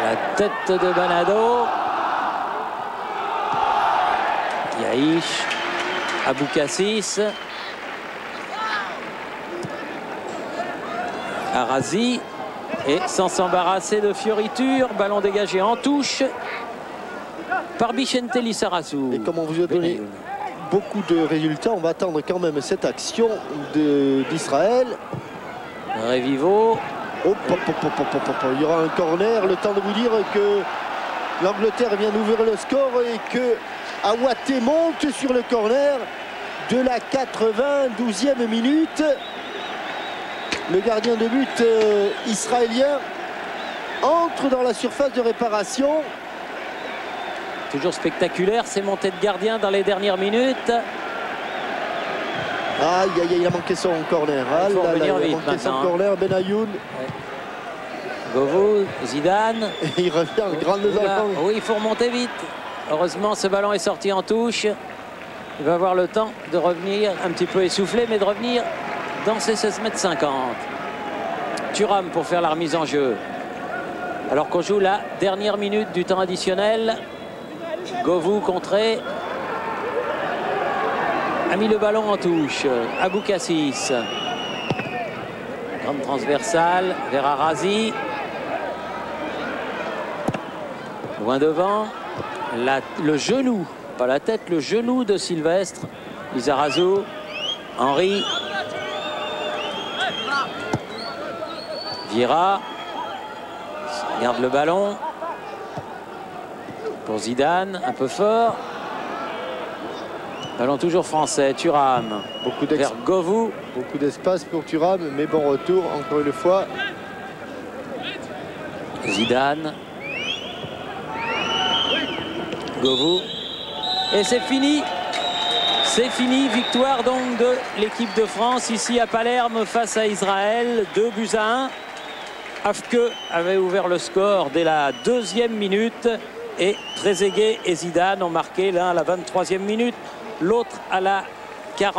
La tête de Banado. Yaïch. Aboukassis. Arazi. Et sans s'embarrasser de fioritures, ballon dégagé en touche par Bichente Lissarazu. Et comme on vous a donné beaucoup de résultats, on va attendre quand même cette action d'Israël. Revivo. Il y aura un corner. Le temps de vous dire que l'Angleterre vient d'ouvrir le score et que Aouaté monte sur le corner de la 92e minute. Le gardien de but israélien entre dans la surface de réparation. Toujours spectaculaire ces montées de gardien dans les dernières minutes. Aïe, aïe, il a manqué son corner. Il faut revenir vite il a manqué son maintenant. corner, Benayoun. Govou, Zidane. Et il revient en grande enfants. Oui, il faut remonter vite. Heureusement, ce ballon est sorti en touche. Il va avoir le temps de revenir un petit peu essoufflé, mais de revenir dans ses 16,50 m. Thuram pour faire la remise en jeu. Alors qu'on joue la dernière minute du temps additionnel. Govou contré. A mis le ballon en touche. Aboukassis. Grande transversale vers Arazi. Loin devant. Le genou, pas la tête, le genou de Sylvestre. Lissarazu. Henry. Vieira. Garde le ballon. Pour Zidane, un peu fort. Ballon toujours français, Thuram. Vers Govou. Beaucoup d'espace pour Thuram, mais bon retour encore une fois. Zidane. Govou. Et c'est fini. C'est fini. Victoire donc de l'équipe de France ici à Palerme face à Israël. 2-1. Afke avait ouvert le score dès la 2e minute. Et Trezeguet et Zidane ont marqué l'un à la 23e minute, l'autre à la 40e.